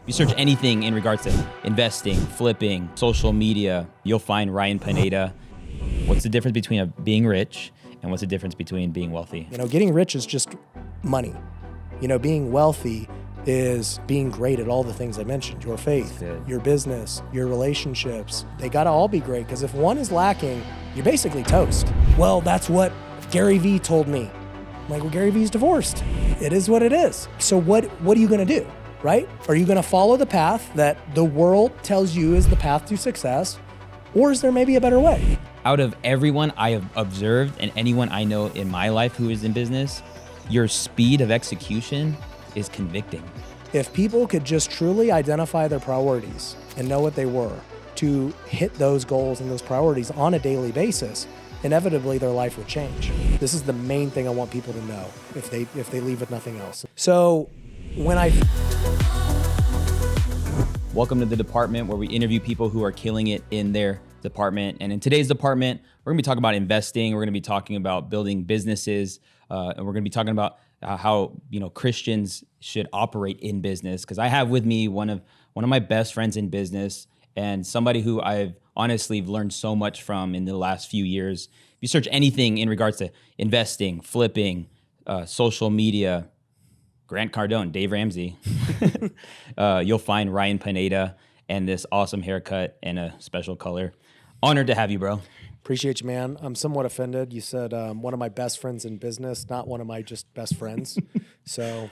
If you search anything in regards to investing, flipping, social media, you'll find Ryan Pineda. What's the difference between being rich and what's the difference between being wealthy? Getting rich is just money. Being wealthy is being great at all the things I mentioned, your faith, your business, your relationships. They gotta all be great, because if one is lacking, you're basically toast. Well, that's what Gary Vee told me. I'm like, well, Gary Vee's divorced. It is what it is. So what are you gonna do, right? Are you gonna follow the path that the world tells you is the path to success, or is there maybe a better way? Out of everyone I have observed and anyone I know in my life who is in business, your speed of execution is convicting. If people could just truly identify their priorities and know what they were to hit those goals and those priorities on a daily basis, inevitably their life would change. This is the main thing I want people to know if they leave with nothing else. So Welcome to the department where we interview people who are killing it in their department. And in today's department, we're gonna be talking about investing. We're gonna be talking about building businesses. And we're gonna be talking about how Christians should operate in business. Because I have with me one of my best friends in business, and somebody who I've honestly learned so much from in the last few years. If you search anything in regards to investing, flipping, social media, Grant Cardone, Dave Ramsey, you'll find Ryan Pineda and this awesome haircut and a special color. Honored to have you, bro. Appreciate you, man. I'm somewhat offended. You said one of my best friends in business, not one of my just best friends. So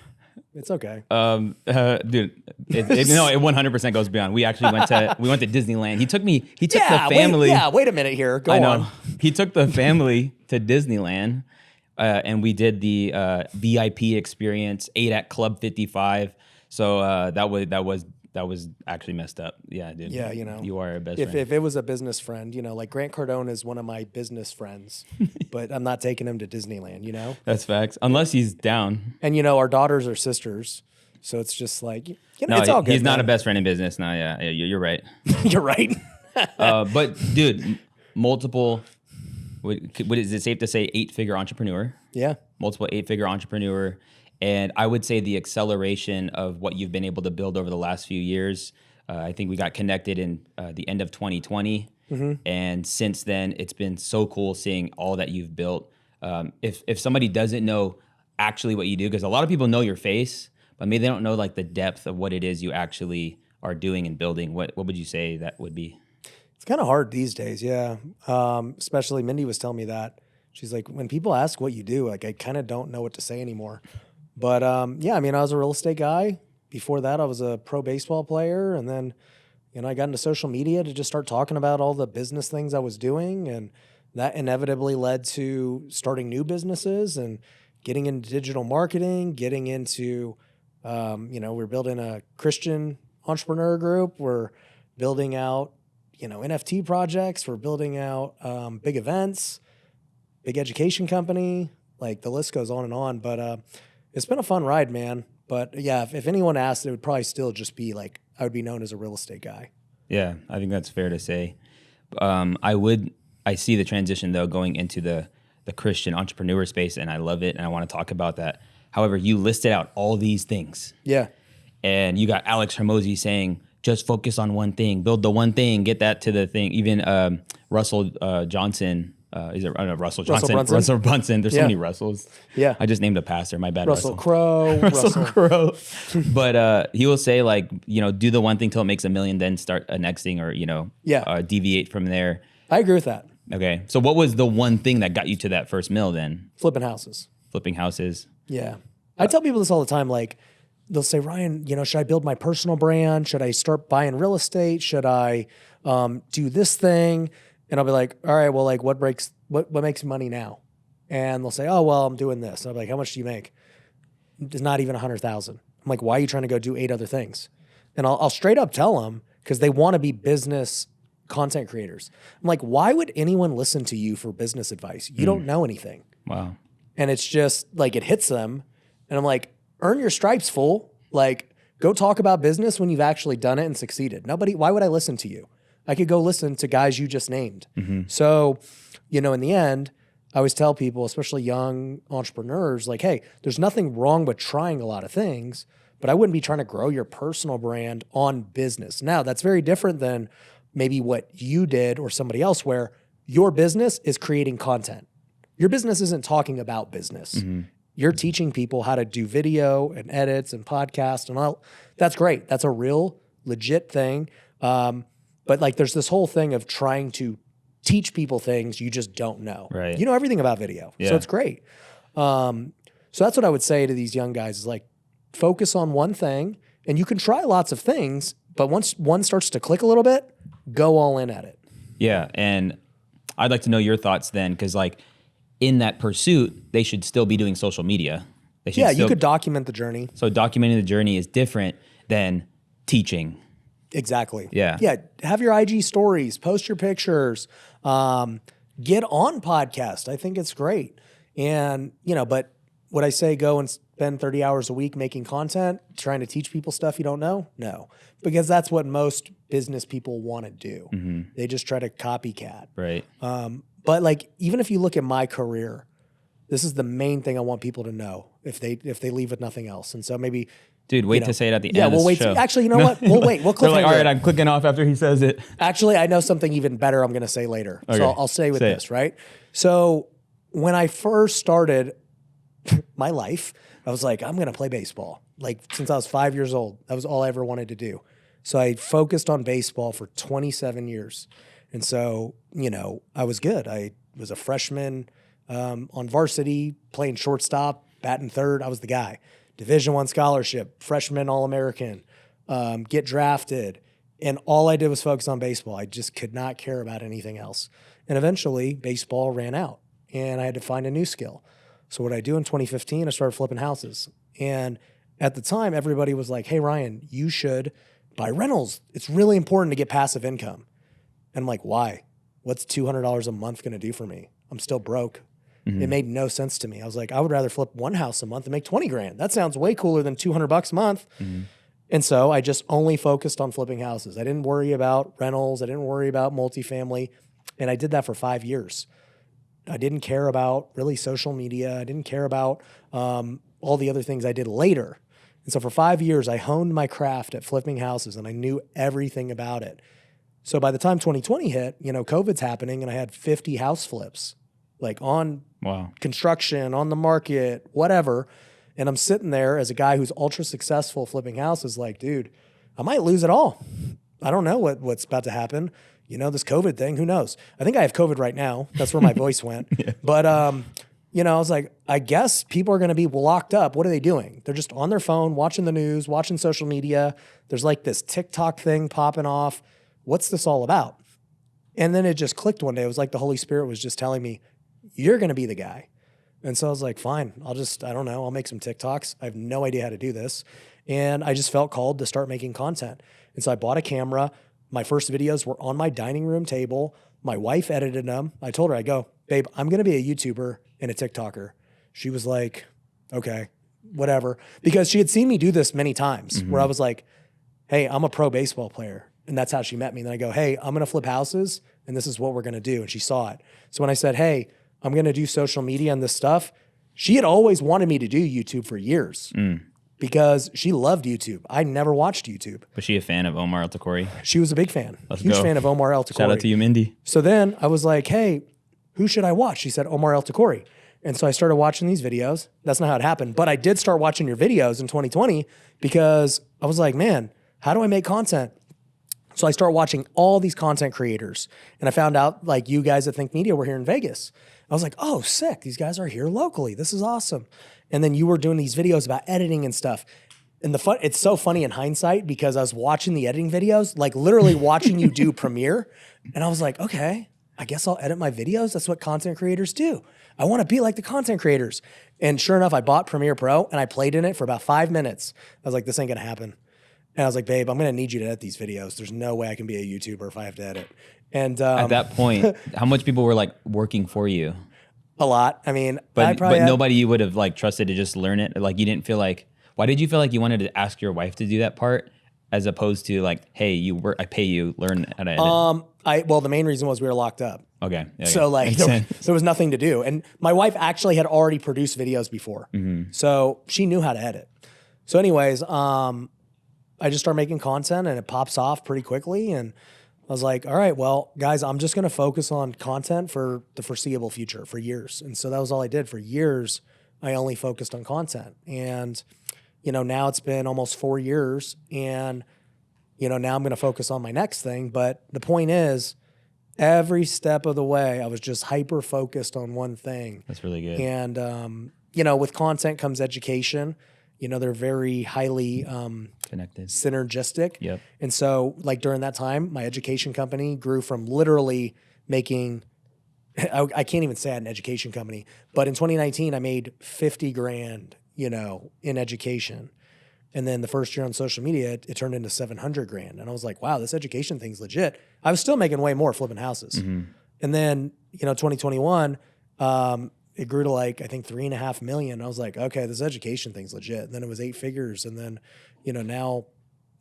it's okay. Dude, it 100% goes beyond. We actually went to Disneyland. He took the family. Wait a minute here. Go on. He took the family to Disneyland, and we did the VIP experience, ate at Club 55. So that was actually messed up. Yeah, dude. Yeah, you are our best friend. If it was a business friend, like Grant Cardone is one of my business friends, but I'm not taking him to Disneyland, That's facts. Unless he's down. And our daughters are sisters, so it's just like, it's all good. He's not a best friend in business. No, yeah, you're right. You're right. But dude, multiple. Is it safe to say 8-figure entrepreneur? Yeah. Multiple 8-figure entrepreneur. And I would say the acceleration of what you've been able to build over the last few years, I think we got connected in the end of 2020. Mm-hmm. And since then, it's been so cool seeing all that you've built. If somebody doesn't know actually what you do, because a lot of people know your face, but maybe they don't know like the depth of what it is you actually are doing and building. What would you say that would be? It's kind of hard these days, yeah. Especially Mindy was telling me that. She's like, when people ask what you do, like I kind of don't know what to say anymore. But I was a real estate guy. Before that, I was a pro baseball player. And then, I got into social media to just start talking about all the business things I was doing. And that inevitably led to starting new businesses and getting into digital marketing, getting into, we're building a Christian entrepreneur group. We're building out, NFT projects. We're building out big events, big education company. Like the list goes on and on. But it's been a fun ride, man. But yeah, if anyone asked, it would probably still just be like, I would be known as a real estate guy. Yeah, I think that's fair to say. I see the transition though going into the Christian entrepreneur space, and I love it, and I want to talk about that. However, you listed out all these things. Yeah. And you got Alex Hormozi saying, just focus on one thing, build the one thing, get that to the thing. Even Russell Johnson, Russell Brunson. There's so many Russells. Yeah. I just named a pastor. My bad, Russell Crowe. Russell Crowe. But he will say like, do the one thing till it makes $1 million, then start a next thing, or, deviate from there. I agree with that. Okay. So what was the one thing that got you to that first mill then? Flipping houses. Yeah. I tell people this all the time. Like they'll say, Ryan, should I build my personal brand? Should I start buying real estate? Should I do this thing? And I'll be like, all right, well, like what makes money now? And they'll say, oh, well, I'm doing this. And I'll be like, how much do you make? It's not even 100,000. I'm like, why are you trying to go do 8 other things? And I'll straight up tell them, because they want to be business content creators. I'm like, why would anyone listen to you for business advice? You don't know anything. Wow. And it's just like, it hits them. And I'm like, earn your stripes, fool. Like, go talk about business when you've actually done it and succeeded. Why would I listen to you? I could go listen to guys you just named. Mm-hmm. So, in the end, I always tell people, especially young entrepreneurs, like, hey, there's nothing wrong with trying a lot of things, but I wouldn't be trying to grow your personal brand on business. Now, that's very different than maybe what you did or somebody else, where your business is creating content. Your business isn't talking about business. You're teaching people how to do video and edits and podcasts and all. That's great. That's a real legit thing. But like, there's this whole thing of trying to teach people things you just don't know. Right. You know everything about video. So it's great. So that's what I would say to these young guys is like, focus on one thing, and you can try lots of things, but once one starts to click a little bit, go all in at it. Yeah. And I'd like to know your thoughts then, because like in that pursuit, they should still be doing social media. They should You could document the journey. So documenting the journey is different than teaching. Exactly. Yeah. Yeah. Have your IG stories, post your pictures, get on podcast. I think it's great. And, but would I say go and spend 30 hours a week making content, trying to teach people stuff you don't know? No, because that's what most business people want to do. They just try to copycat. Right. But like, even if you look at my career, this is the main thing I want people to know if they leave with nothing else. And so maybe, dude, wait to say it at the end. Yeah, of we'll the wait. show. Actually, you know what? We'll wait. We'll click. They're like, all right, I'm clicking off after he says it. Actually, I know something even better I'm going to say later. Okay. So I'll say with this, right? So when I first started my life, I was like, I'm going to play baseball. Like since I was 5 years old, that was all I ever wanted to do. So I focused on baseball for 27 years. And so, I was good. I was a freshman on varsity, playing shortstop, batting third. I was the guy. Division I scholarship, freshman All-American, get drafted. And all I did was focus on baseball. I just could not care about anything else. And eventually, baseball ran out, and I had to find a new skill. So what I do in 2015, I started flipping houses. And at the time, everybody was like, hey, Ryan, you should buy rentals. It's really important to get passive income. And I'm like, why? What's $200 a month going to do for me? I'm still broke. It made no sense to me. I was like, I would rather flip one house a month and make 20 grand. That sounds way cooler than $200 a month. And so I just only focused on flipping houses. I didn't worry about rentals. I didn't worry about multifamily. And I did that for 5 years. I didn't care about really social media. I didn't care about all the other things I did later. And so for 5 years, I honed my craft at flipping houses, and I knew everything about it. So by the time 2020 hit, COVID's happening, and I had 50 house flips, like on construction, on the market, whatever. And I'm sitting there as a guy who's ultra successful flipping houses, like, dude, I might lose it all. I don't know what's about to happen. This COVID thing, who knows? I think I have COVID right now. That's where my voice went. Yeah. But, I was like, I guess people are going to be locked up. What are they doing? They're just on their phone, watching the news, watching social media. There's like this TikTok thing popping off. What's this all about? And then it just clicked one day. It was like the Holy Spirit was just telling me, you're going to be the guy. And so I was like, fine, I'll make some TikToks. I have no idea how to do this. And I just felt called to start making content. And so I bought a camera. My first videos were on my dining room table. My wife edited them. I told her, I go, babe, I'm going to be a YouTuber and a TikToker. She was like, okay, whatever. Because she had seen me do this many times where I was like, hey, I'm a pro baseball player. And that's how she met me. And then I go, hey, I'm going to flip houses and this is what we're going to do. And she saw it. So when I said, hey, I'm going to do social media and this stuff, she had always wanted me to do YouTube for years because she loved YouTube. I never watched YouTube. Was she a fan of Omar El-Takori? She was a big fan. Huge fan of Omar El-Takori. Shout out to you, Mindy. So then I was like, hey, who should I watch? She said, Omar El-Takori. And so I started watching these videos. That's not how it happened. But I did start watching your videos in 2020 because I was like, man, how do I make content? So I started watching all these content creators. And I found out like you guys at Think Media were here in Vegas. I was like, oh, sick. These guys are here locally. This is awesome. And then you were doing these videos about editing and stuff. And it's so funny in hindsight because I was watching the editing videos, like literally watching you do Premiere. And I was like, okay, I guess I'll edit my videos. That's what content creators do. I want to be like the content creators. And sure enough, I bought Premiere Pro and I played in it for about 5 minutes. I was like, this ain't going to happen. And I was like, babe, I'm going to need you to edit these videos. There's no way I can be a YouTuber if I have to edit. And at that point, how much people were like working for you? A lot. I mean, but nobody you would have like trusted to just learn it. Like you didn't feel like, why did you feel like you wanted to ask your wife to do that part as opposed to like, hey, I pay you, learn how to edit? Well, the main reason was we were locked up. Okay. So like there was nothing to do. And my wife actually had already produced videos before. So she knew how to edit. So anyways, I just started making content and it pops off pretty quickly. And I was like, all right, well, guys, I'm just going to focus on content for the foreseeable future for years. And so that was all I did for years. I only focused on content. And, now it's been almost 4 years and, now I'm going to focus on my next thing. But the point is, every step of the way, I was just hyper focused on one thing. That's really good. And, with content comes education. They're very highly Connected, synergistic. Yep. And so like during that time, my education company grew from literally making, I can't even say I had an education company, but in 2019, I made 50 grand, in education. And then the first year on social media, it turned into 700 grand. And I was like, wow, this education thing's legit. I was still making way more flipping houses. And then, 2021, it grew to like, I think 3.5 million. I was like, okay, this education thing's legit. And then it was 8 figures. And then, now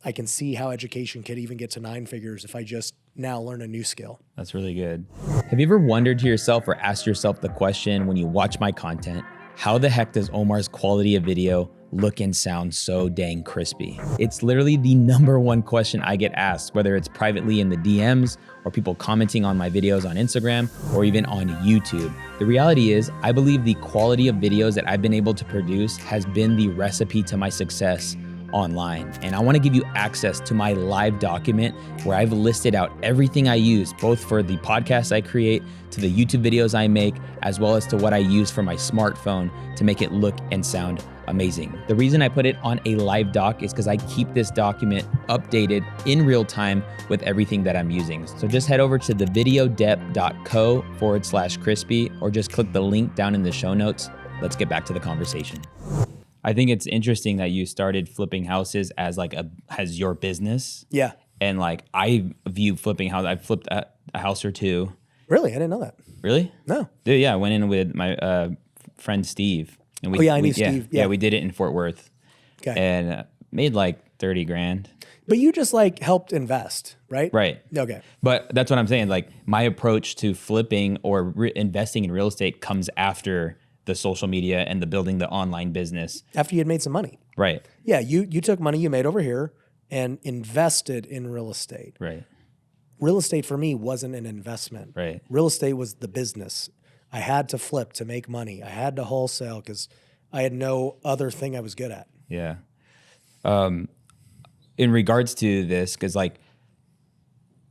I can see how education could even get to 9 figures if I just now learn a new skill. That's really good. Have you ever wondered to yourself or asked yourself the question when you watch my content, how the heck does Omar's quality of video look and sound so dang crispy? It's literally the #1 question I get asked, whether it's privately in the DMs or people commenting on my videos on Instagram or even on YouTube. The reality is, I believe the quality of videos that I've been able to produce has been the recipe to my success online. And I want to give you access to my live document where I've listed out everything I use, both for the podcasts I create, to the YouTube videos I make, as well as to what I use for my smartphone to make it look and sound amazing. The reason I put it on a live doc is because I keep this document updated in real time with everything that I'm using. So just head over to thevideodept.co/crispy or just click the link down in the show notes. Let's get back to the conversation. I think it's interesting that you started flipping houses as as your business. Yeah. And like I view flipping houses, I've flipped a house or two. Really? I didn't know that. Really? No. Dude, yeah, I went in with my friend Steve. And I knew Steve. Yeah, we did it in Fort Worth. Okay. And made like 30 grand. But you just like helped invest, right? Right. Okay. But that's what I'm saying. Like my approach to flipping or investing in real estate comes after the social media and the building the online business. After you had made some money. Right. Yeah, you took money you made over here and invested in real estate. Right. Real estate for me wasn't an investment. Right. Real estate was the business. I had to flip to make money. I had to wholesale because I had no other thing I was good at. Yeah. In regards to this, because like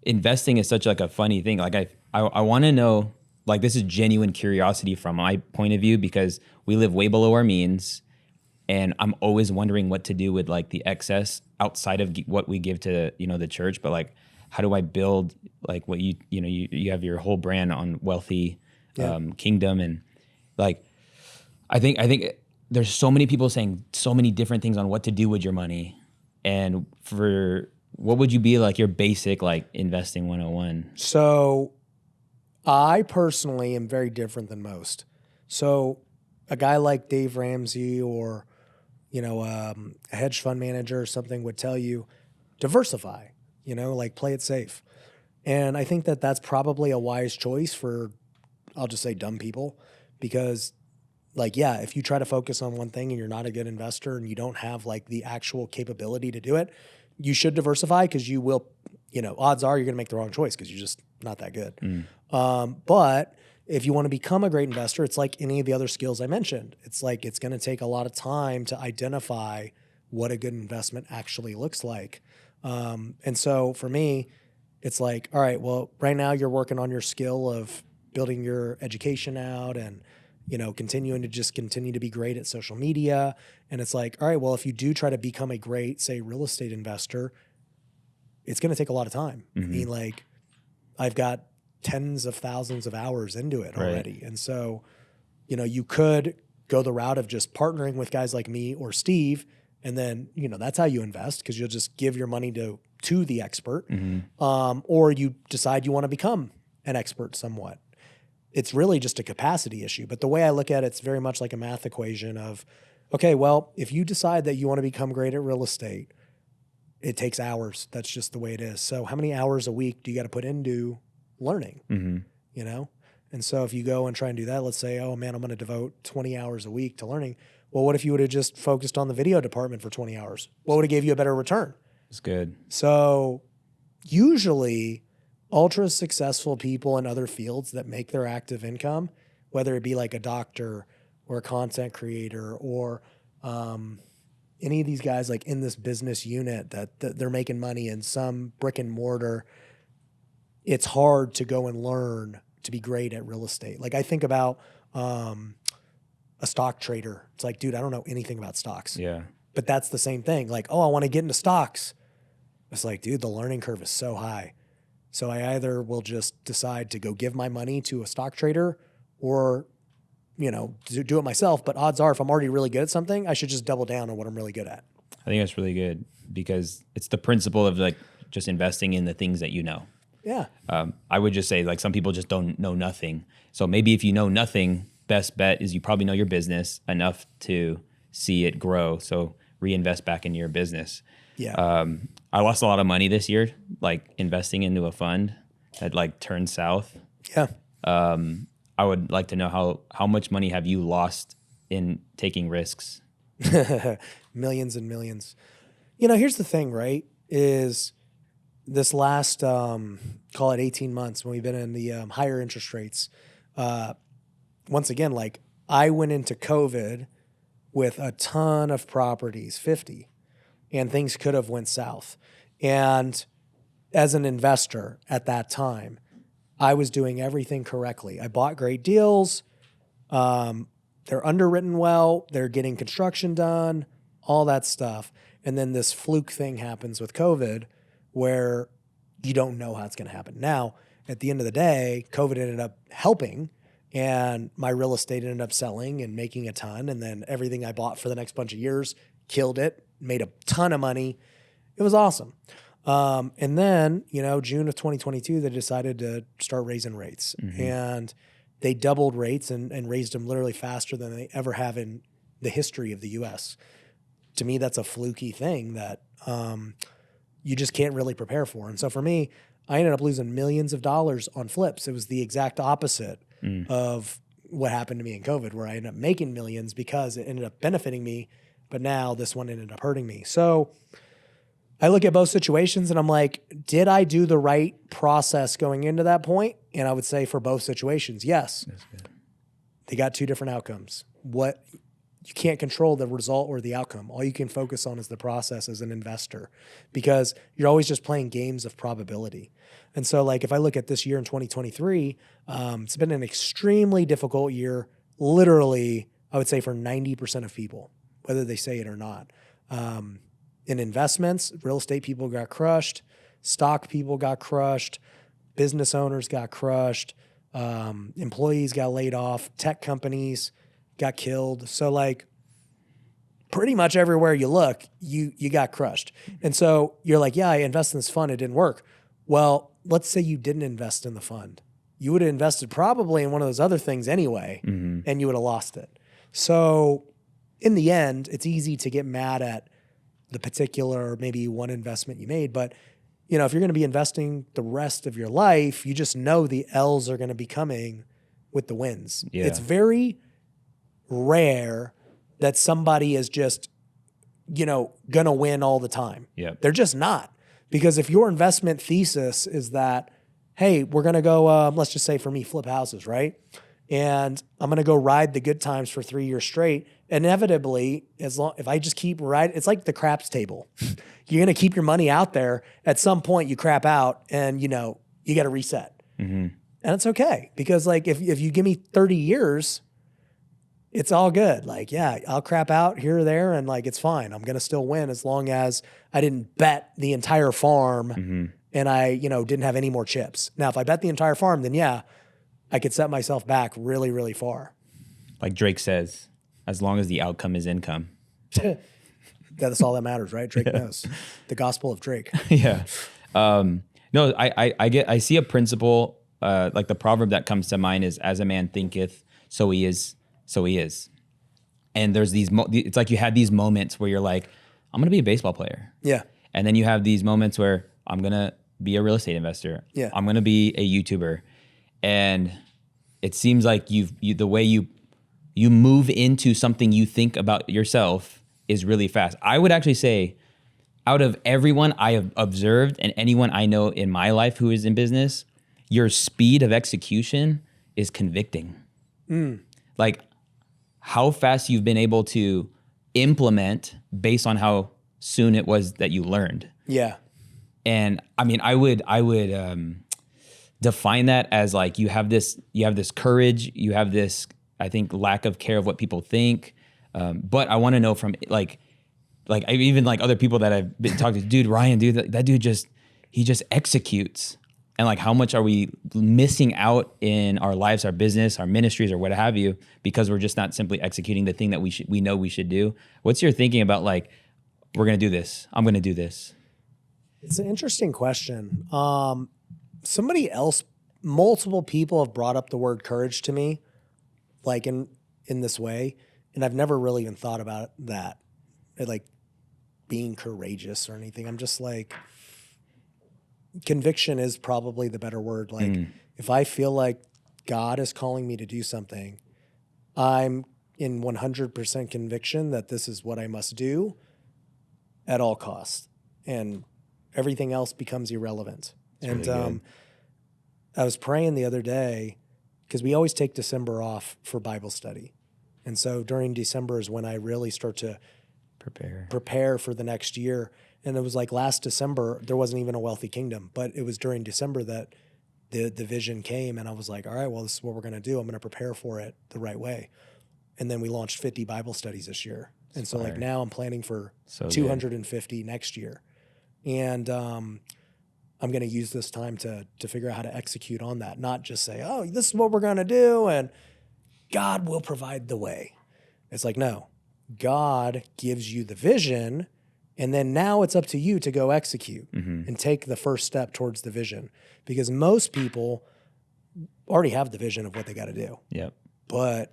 investing is such like a funny thing. Like I want to know, like this is genuine curiosity from my point of view because we live way below our means, and I'm always wondering what to do with like the excess outside of what we give to the church. But like, how do I build like what you have your whole brand on Wealthy Kingdom, and like I think there's so many people saying so many different things on what to do with your money, and for what would you be like your basic like investing 101? So I personally am very different than most. So a guy like Dave Ramsey or, a hedge fund manager or something would tell you, diversify, like play it safe. And I think that that's probably a wise choice for, I'll just say dumb people, because like, yeah, if you try to focus on one thing and you're not a good investor and you don't have like the actual capability to do it, you should diversify because you will, odds are you're going to make the wrong choice because you're just not that good. But if you want to become a great investor, it's like any of the other skills I mentioned. It's like it's going to take a lot of time to identify what a good investment actually looks like. And so for me, it's like, all right, well, right now you're working on your skill of building your education out and, continuing to be great at social media. And it's like, all right, well, if you do try to become a great, say, real estate investor, it's going to take a lot of time. I mean, like I've got tens of thousands of hours into it already. Right. And so, you could go the route of just partnering with guys like me or Steve. And then, that's how you invest because you'll just give your money to the expert. Or you decide you want to become an expert somewhat. It's really just a capacity issue. But the way I look at it, it's very much like a math equation of, okay, well, if you decide that you want to become great at real estate, it takes hours. That's just the way it is. So how many hours a week do you got to put into learning? And so if you go and try and do that, let's say, oh man, I'm going to devote 20 hours a week to learning. Well, what if you would have just focused on the video department for 20 hours? What would have gave you a better return? It's good. So usually ultra successful people in other fields that make their active income, whether it be like a doctor or a content creator or any of these guys like in this business unit that they're making money in some brick and mortar, it's hard to go and learn to be great at real estate. Like I think about a stock trader. It's like, dude, I don't know anything about stocks. Yeah. But that's the same thing. Like, oh, I want to get into stocks. It's like, dude, the learning curve is so high. So I either will just decide to go give my money to a stock trader or, you know, do it myself. But odds are if I'm already really good at something, I should just double down on what I'm really good at. I think that's really good because it's the principle of like just investing in the things that you know. Yeah. I would just say like some people just don't know nothing. So maybe if you know nothing, best bet is you probably know your business enough to see it grow. So reinvest back into your business. Yeah. I lost a lot of money this year, like investing into a fund that like turned south. Yeah. I would like to know how much money have you lost in taking risks? Millions and millions. You know, here's the thing, right? Is this last, call it 18 months when we've been in the higher interest rates. Once again, like I went into COVID with a ton of properties, 50, and things could have went south. And as an investor at that time, I was doing everything correctly. I bought great deals. They're underwritten well. They're getting construction done, all that stuff. And then this fluke thing happens with COVID where you don't know how it's going to happen. Now, at the end of the day, COVID ended up helping and my real estate ended up selling and making a ton. And then everything I bought for the next bunch of years killed it, made a ton of money. It was awesome. And then, you know, June of 2022, they decided to start raising rates. Mm-hmm. And they doubled rates and raised them literally faster than they ever have in the history of the U.S. To me, that's a fluky thing that you just can't really prepare for. And so for me, I ended up losing millions of dollars on flips. It was the exact opposite of what happened to me in COVID, where I ended up making millions because it ended up benefiting me. But now this one ended up hurting me. So I look at both situations and I'm like, did I do the right process going into that point? And I would say for both situations, yes. That's good. They got two different outcomes. What you can't control the result or the outcome. All you can focus on is the process as an investor because you're always just playing games of probability. And so like if I look at this year in 2023, it's been an extremely difficult year, literally, I would say for 90% of people, whether they say it or not. In investments, real estate people got crushed, stock people got crushed, business owners got crushed, employees got laid off, tech companies got killed. So like pretty much everywhere you look, you got crushed. And so you're like, yeah, I invested in this fund, it didn't work. Well, let's say you didn't invest in the fund. You would have invested probably in one of those other things anyway, and you would have lost it. So in the end, it's easy to get mad at the particular maybe one investment you made. But, you know, if you're going to be investing the rest of your life, you just know the L's are going to be coming with the wins. Yeah. It's very rare that somebody is just, you know, going to win all the time. Yep. They're just not. Because if your investment thesis is that, hey, we're going to go, let's just say for me, flip houses, right? And I'm going to go ride the good times for 3 years straight. Inevitably, if I just keep riding, it's like the craps table. You're going to keep your money out there. At some point, you crap out, and you know you got to reset, and it's okay because like if you give me 30 years, it's all good. Like yeah, I'll crap out here or there, and like it's fine. I'm going to still win as long as I didn't bet the entire farm and I didn't have any more chips. Now, if I bet the entire farm, then yeah, I could set myself back really, really far. Like Drake says, as long as the outcome is income. That's all that matters, right? Drake knows. The gospel of Drake. Yeah. No, I see a principle, like the proverb that comes to mind is, as a man thinketh, so he is. And there's these, it's like you had these moments where you're like, I'm going to be a baseball player. Yeah. And then you have these moments where I'm going to be a real estate investor. Yeah. I'm going to be a YouTuber. And it seems like the way you you move into something you think about yourself is really fast. I would actually say out of everyone I have observed and anyone I know in my life who is in business, your speed of execution is convicting. Like how fast you've been able to implement based on how soon it was that you learned. Yeah. And I mean, I would define that as like you have this courage, you have this, I think, lack of care of what people think. But I want to know from like I even like other people that I've been talking to, dude, Ryan, dude, that dude he just executes. And like, how much are we missing out in our lives, our business, our ministries, or what have you, because we're just not simply executing the thing that we know we should do? What's your thinking about like, we're going to do this, I'm going to do this? It's an interesting question. Somebody else, multiple people have brought up the word courage to me, like in this way. And I've never really even thought about that, like being courageous or anything. I'm just like, conviction is probably the better word. Like if I feel like God is calling me to do something, I'm in 100% conviction that this is what I must do at all costs. And everything else becomes irrelevant. That's really I was praying the other day because we always take December off for Bible study. And so during December is when I really start to prepare for the next year. And it was like last December, there wasn't even a Wealthy Kingdom, but it was during December that the vision came. And I was like, all right, well, this is what we're going to do. I'm going to prepare for it the right way. And then we launched 50 Bible studies this year. And so like now I'm planning for 250 next year. And I'm going to use this time to figure out how to execute on that, not just say, oh, this is what we're going to do and God will provide the way. It's like, no, God gives you the vision and then now it's up to you to go execute and take the first step towards the vision, because most people already have the vision of what they got to do. Yep. But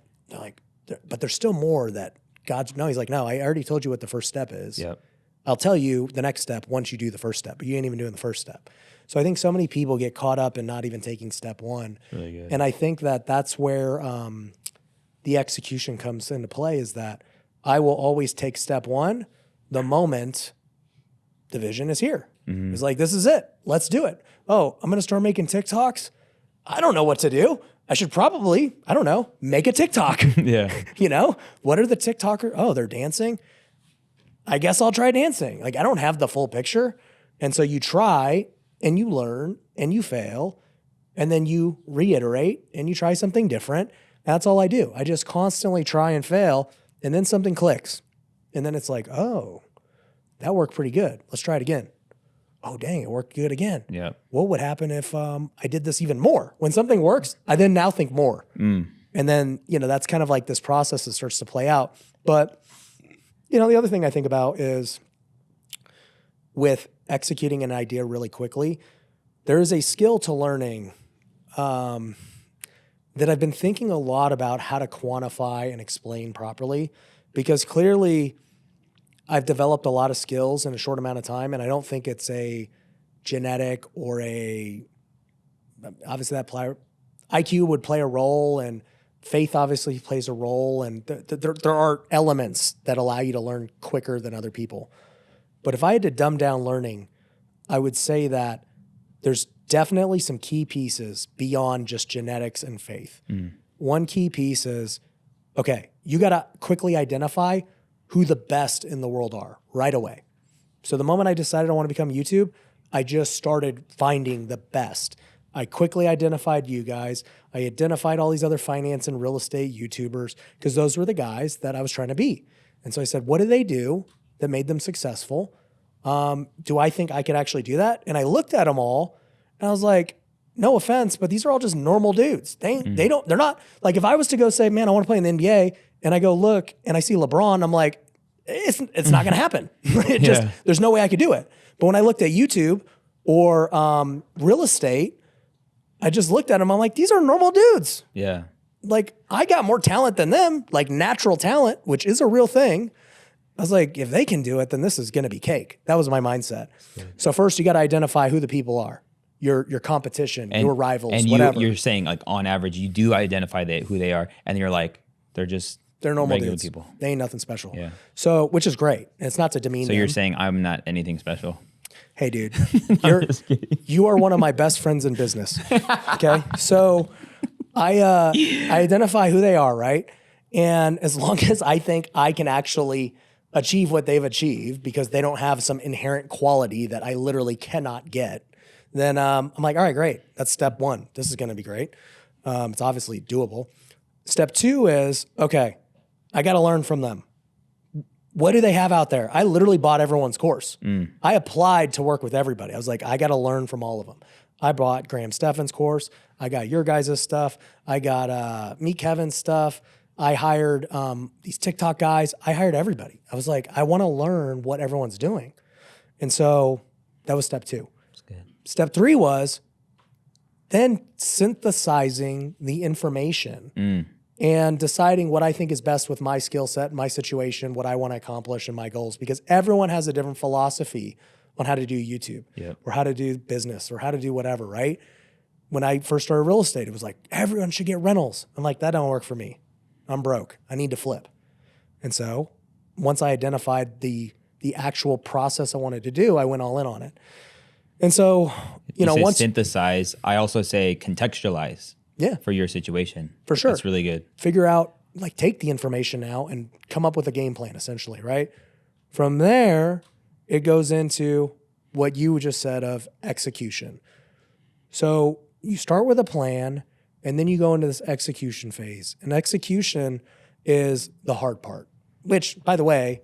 there's still more that he's like, no, I already told you what the first step is. Yep. I'll tell you the next step once you do the first step, but you ain't even doing the first step. So I think so many people get caught up in not even taking step one. Really good. And I think that's where the execution comes into play, is that I will always take step one the moment the vision is here. It's like, this is it. Let's do it. Oh, I'm going to start making TikToks. I don't know what to do. I should probably, I don't know, make a TikTok. Yeah. What are the TikTokers? Oh, they're dancing. I guess I'll try dancing. Like, I don't have the full picture. And so you try and you learn and you fail and then you reiterate and you try something different. That's all I do. I just constantly try and fail and then something clicks. And then it's like, oh, that worked pretty good. Let's try it again. Oh, dang, it worked good again. Yeah. What would happen if I did this even more? When something works, I then now think more. And then, that's kind of like this process that starts to play out. But, the other thing I think about is with executing an idea really quickly, there is a skill to learning that I've been thinking a lot about how to quantify and explain properly, because clearly I've developed a lot of skills in a short amount of time, and I don't think it's a genetic or obviously IQ would play a role, and faith obviously plays a role, and there are elements that allow you to learn quicker than other people. But if I had to dumb down learning, I would say that there's definitely some key pieces beyond just genetics and faith. One key piece is, okay, you got to quickly identify who the best in the world are right away. So the moment I decided I want to become YouTube, I just started finding the best. I quickly identified you guys. I identified all these other finance and real estate YouTubers, because those were the guys that I was trying to be. And so I said, what do they do that made them successful? Do I think I could actually do that? And I looked at them all and I was like, no offense, but these are all just normal dudes. They're not like, if I was to go say, man, I want to play in the NBA, and I go look and I see LeBron, I'm like, it's not going to happen. There's no way I could do it. But when I looked at YouTube or real estate, I just looked at them. I'm like, these are normal dudes. Yeah. Like, I got more talent than them, like natural talent, which is a real thing. I was like, if they can do it, then this is going to be cake. That was my mindset. So first you got to identify who the people are, your competition, your rivals, and whatever. You're saying, like, on average, you do identify who they are, and you're like, They're normal regular dudes. people. They ain't nothing special. Yeah. So, which is great. And it's not to demean So them. you're saying I'm not anything special? Hey, dude, you are one of my best friends in business. Okay. So I identify who they are, right? And as long as I think I can actually achieve what they've achieved because they don't have some inherent quality that I literally cannot get, then I'm like, all right, great. That's step one. This is going to be great. It's obviously doable. Step two is, okay, I got to learn from them. What do they have out there? I literally bought everyone's course. I applied to work with everybody. I was like, I got to learn from all of them. I bought Graham Stephan's course. I got your guys' stuff. I got me, Kevin's stuff. I hired these TikTok guys. I hired everybody. I was like, I want to learn what everyone's doing. And so that was step two. That's good. Step three was then synthesizing the information and deciding what I think is best with my skill set, my situation, what I want to accomplish, and my goals. Because everyone has a different philosophy on how to do YouTube or how to do business or how to do whatever, right? When I first started real estate, it was like, everyone should get rentals. I'm like, that don't work for me. I'm broke. I need to flip. And so once I identified the actual process I wanted to do, I went all in on it. And so, you know, once synthesize, I also say contextualize. Yeah. For your situation. For sure. That's really good. Figure out, like, take the information now and come up with a game plan, essentially, right? From there, it goes into what you just said of execution. So you start with a plan, and then you go into this execution phase. And execution is the hard part, which, by the way,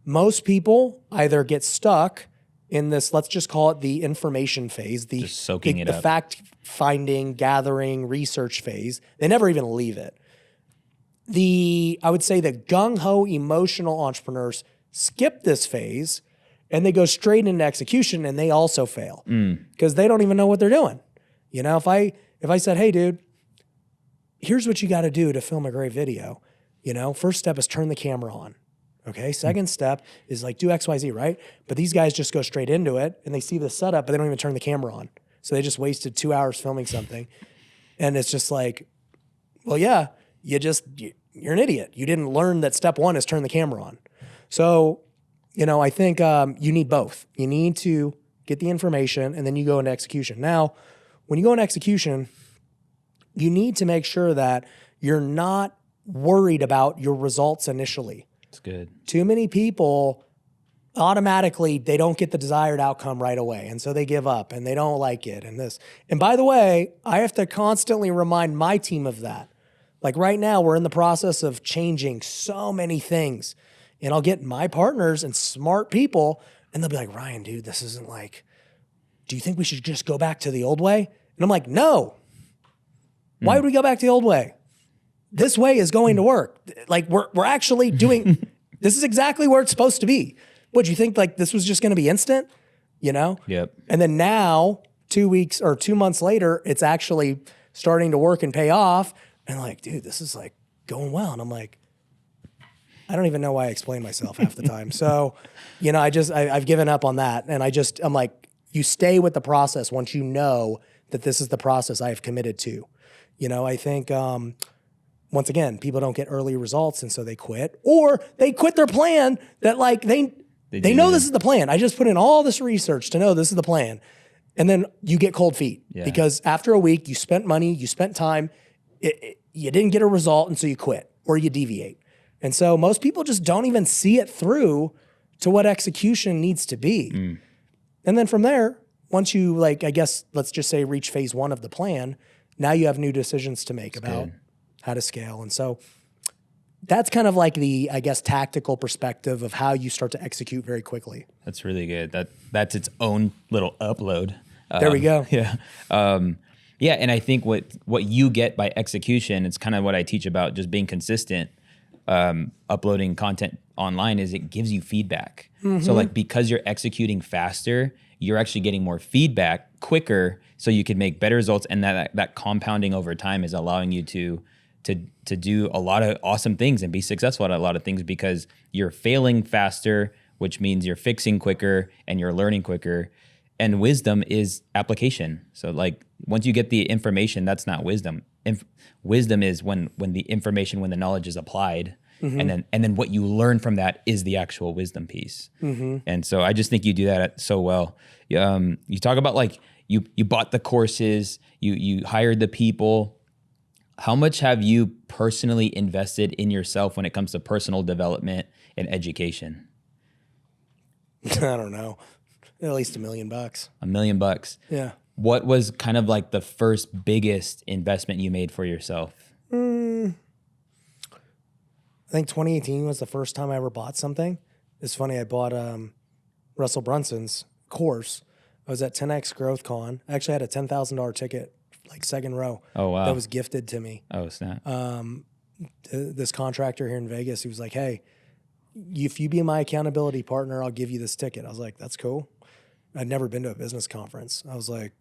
most people either get stuck in this, let's just call it the information phase, just soaking it the up. fact finding, gathering, research phase. They never even leave it. I would say the gung-ho emotional entrepreneurs skip this phase and they go straight into execution, and they also fail because they don't even know what they're doing. You know, if I said, hey, dude, here's what you got to do to film a great video. You know, first step is turn the camera on. Okay. Second step is like do X, Y, Z, right? But these guys just go straight into it and they see the setup, but they don't even turn the camera on. So they just wasted 2 hours filming something. And it's just like, well, yeah, you're an idiot. You didn't learn that step one is turn the camera on. So, you know, I think you need both. You need to get the information and then you go into execution. Now, when you go into execution, you need to make sure that you're not worried about your results initially. That's good. Too many people automatically, they don't get the desired outcome right away. And so they give up and they don't like it and this. And by the way, I have to constantly remind my team of that. Like right now, we're in the process of changing so many things. And I'll get my partners and smart people and they'll be like, Ryan, dude, this isn't like, do you think we should just go back to the old way? And I'm like, no. Why would we go back to the old way? This way is going to work. Like we're actually doing, this is exactly where it's supposed to be. What, you think like this was just going to be instant, you know? Yep. And then now 2 weeks or 2 months later, it's actually starting to work and pay off. And like, dude, this is like going well. And I'm like, I don't even know why I explain myself half the time. So, you know, I've given up on that. And I'm like, you stay with the process once you know that this is the process I have committed to. You know, I think, once again, people don't get early results and so they quit, or they quit their plan that like they know this is the plan. I just put in all this research to know this is the plan. And then you get cold feet because after a week you spent money, you spent time, you didn't get a result. And so you quit or you deviate. And so most people just don't even see it through to what execution needs to be. And then from there, once you like, I guess, let's just say reach phase one of the plan, now you have new decisions to make about how to scale. And so that's kind of like the, I guess, tactical perspective of how you start to execute very quickly. That's really good. That's its own little upload. There we go. Yeah. Yeah. And I think what you get by execution, it's kind of what I teach about just being consistent, uploading content online, is it gives you feedback. So like, because you're executing faster, you're actually getting more feedback quicker so you can make better results. And that compounding over time is allowing you to do a lot of awesome things and be successful at a lot of things because you're failing faster, which means you're fixing quicker and you're learning quicker. And wisdom is application. So like once you get the information, that's not wisdom. wisdom is when the information, when the knowledge is applied, and then what you learn from that is the actual wisdom piece. And so I just think you do that so well. You talk about like you bought the courses, you hired the people. How much have you personally invested in yourself when it comes to personal development and education? I don't know. At least $1 million. $1 million. Yeah. What was kind of like the first biggest investment you made for yourself? I think 2018 was the first time I ever bought something. It's funny. I bought Russell Brunson's course. I was at 10X Growth Con. I actually had a $10,000 ticket, like second row. Oh, wow. That was gifted to me. Oh, snap. This contractor here in Vegas, he was like, hey, if you be my accountability partner, I'll give you this ticket. I was like, that's cool. I'd never been to a business conference. I was like,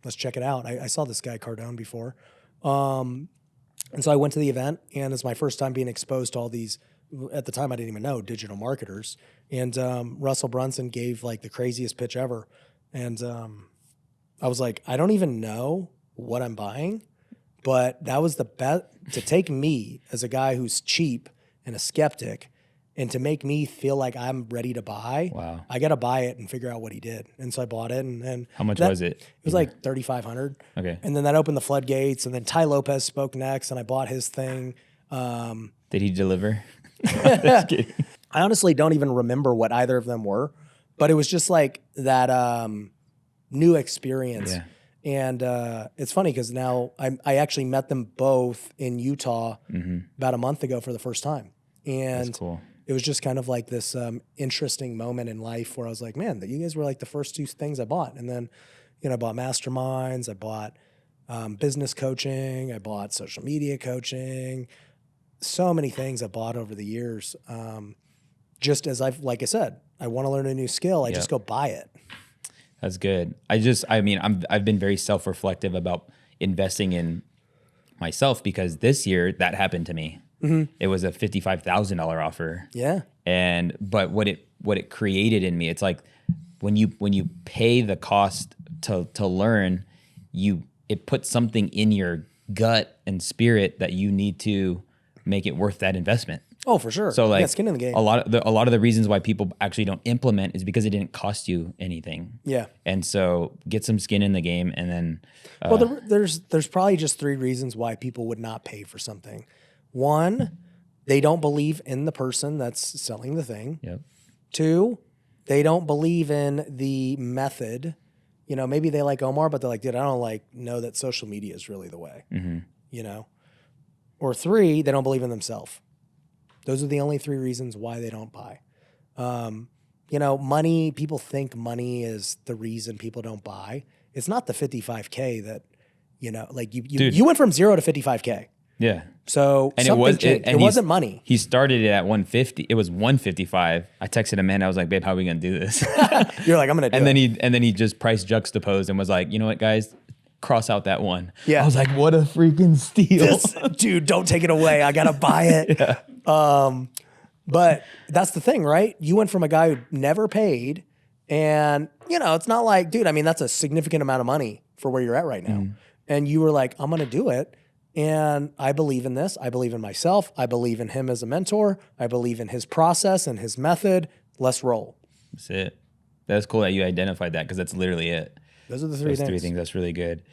let's check it out. I saw this guy Cardone before. And so I went to the event, and it's my first time being exposed to all these, at the time I didn't even know, digital marketers. And Russell Brunson gave like the craziest pitch ever. And I was like, I don't even know what I'm buying, but that was the best, to take me as a guy who's cheap and a skeptic and to make me feel like I'm ready to buy. Wow. I got to buy it and figure out what he did. And so I bought it. And how much was it? It was like $3,500. Okay. And then that opened the floodgates. And then Ty Lopez spoke next, and I bought his thing. Did he deliver? I honestly don't even remember what either of them were, but it was just like that new experience. Yeah. And it's funny because now I actually met them both in Utah about a month ago for the first time. And that's cool. It was just kind of like this interesting moment in life where I was like, man, that you guys were like the first two things I bought. And then, I bought masterminds, I bought business coaching, I bought social media coaching, so many things I bought over the years. Just as like I said, I want to learn a new skill. I just go buy it. That's good. I've been very self-reflective about investing in myself because this year that happened to me. It was a $55,000 offer. Yeah. But what it created in me, it's like when you pay the cost to learn, it puts something in your gut and spirit that you need to make it worth that investment. Oh, for sure. So like skin in the game. A lot of the reasons why people actually don't implement is because it didn't cost you anything. Yeah. And so get some skin in the game, and then there's probably just 3 reasons why people would not pay for something. 1, they don't believe in the person that's selling the thing. Yep. 2, they don't believe in the method. Maybe they like Omar, but they're like, dude, I don't know that social media is really the way. Or 3, they don't believe in themselves. Those are the only 3 reasons why they don't buy. Money, people think money is the reason people don't buy. It's not the 55K that, you went from 0 to 55K. Yeah. So and it wasn't money. He started it at 150. It was 155. I texted him, man. I was like, babe, how are we gonna do this? You're like, I'm gonna do it. And then he just price juxtaposed and was like, you know what, guys? Cross out that one. Yeah. I was like, what a freaking steal. Dude, don't take it away. I gotta buy it. Yeah. But that's the thing, right? You went from a guy who never paid, and it's not like, dude, that's a significant amount of money for where you're at right now. And you were like, I'm gonna do it. And I believe in this. I believe in myself. I believe in him as a mentor. I believe in his process and his method. Let's roll. That's it. That's cool that you identified that because that's literally it. Those are the 3 things. That's really good.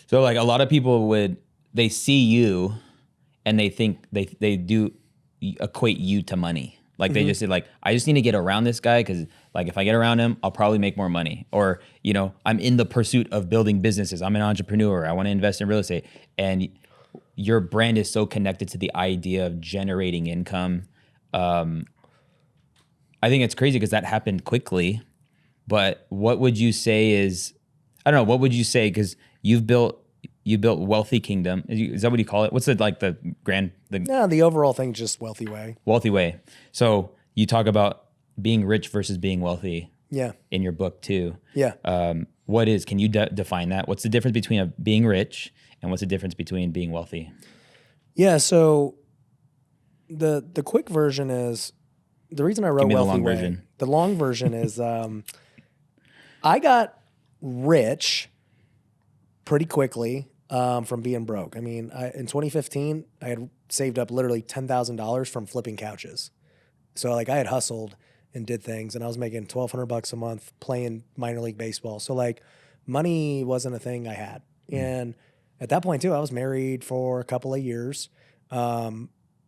So like a lot of people they see you and they think they do equate you to money. Like they just say like, I just need to get around this guy because like if I get around him, I'll probably make more money. Or, I'm in the pursuit of building businesses. I'm an entrepreneur. I want to invest in real estate. And your brand is so connected to the idea of generating income. I think it's crazy because that happened quickly. But what would you say is, I don't know, what would you say? Because you built Wealthy Kingdom. Is that what you call it? What's the overall thing, just Wealthy Way. Wealthy Way. So you talk about being rich versus being wealthy. Yeah. In your book too. Yeah. Can you define that? What's the difference between being rich and what's the difference between being wealthy? Yeah. So the quick version is, the reason I wrote Wealthy Way, the long version is, I got rich pretty quickly. from being broke. I mean, in 2015, I had saved up literally $10,000 from flipping couches. So like I had hustled and did things, and I was making $1,200 a month playing minor league baseball. So like money wasn't a thing I had. And at that point too, I was married for a couple of years.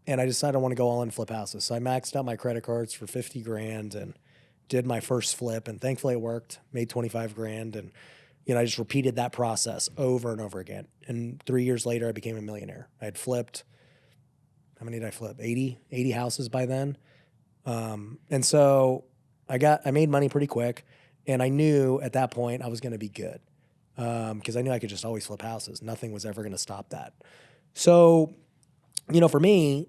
And I decided I want to go all in flip houses. So I maxed out my credit cards for 50 grand and did my first flip. And thankfully it worked, made 25 grand. And, I just repeated that process over and over again. And 3 years later, I became a millionaire. I had flipped, how many did I flip? 80 houses by then. And so I made money pretty quick. And I knew at that point I was going to be good. Because I knew I could just always flip houses. Nothing was ever going to stop that. So, for me,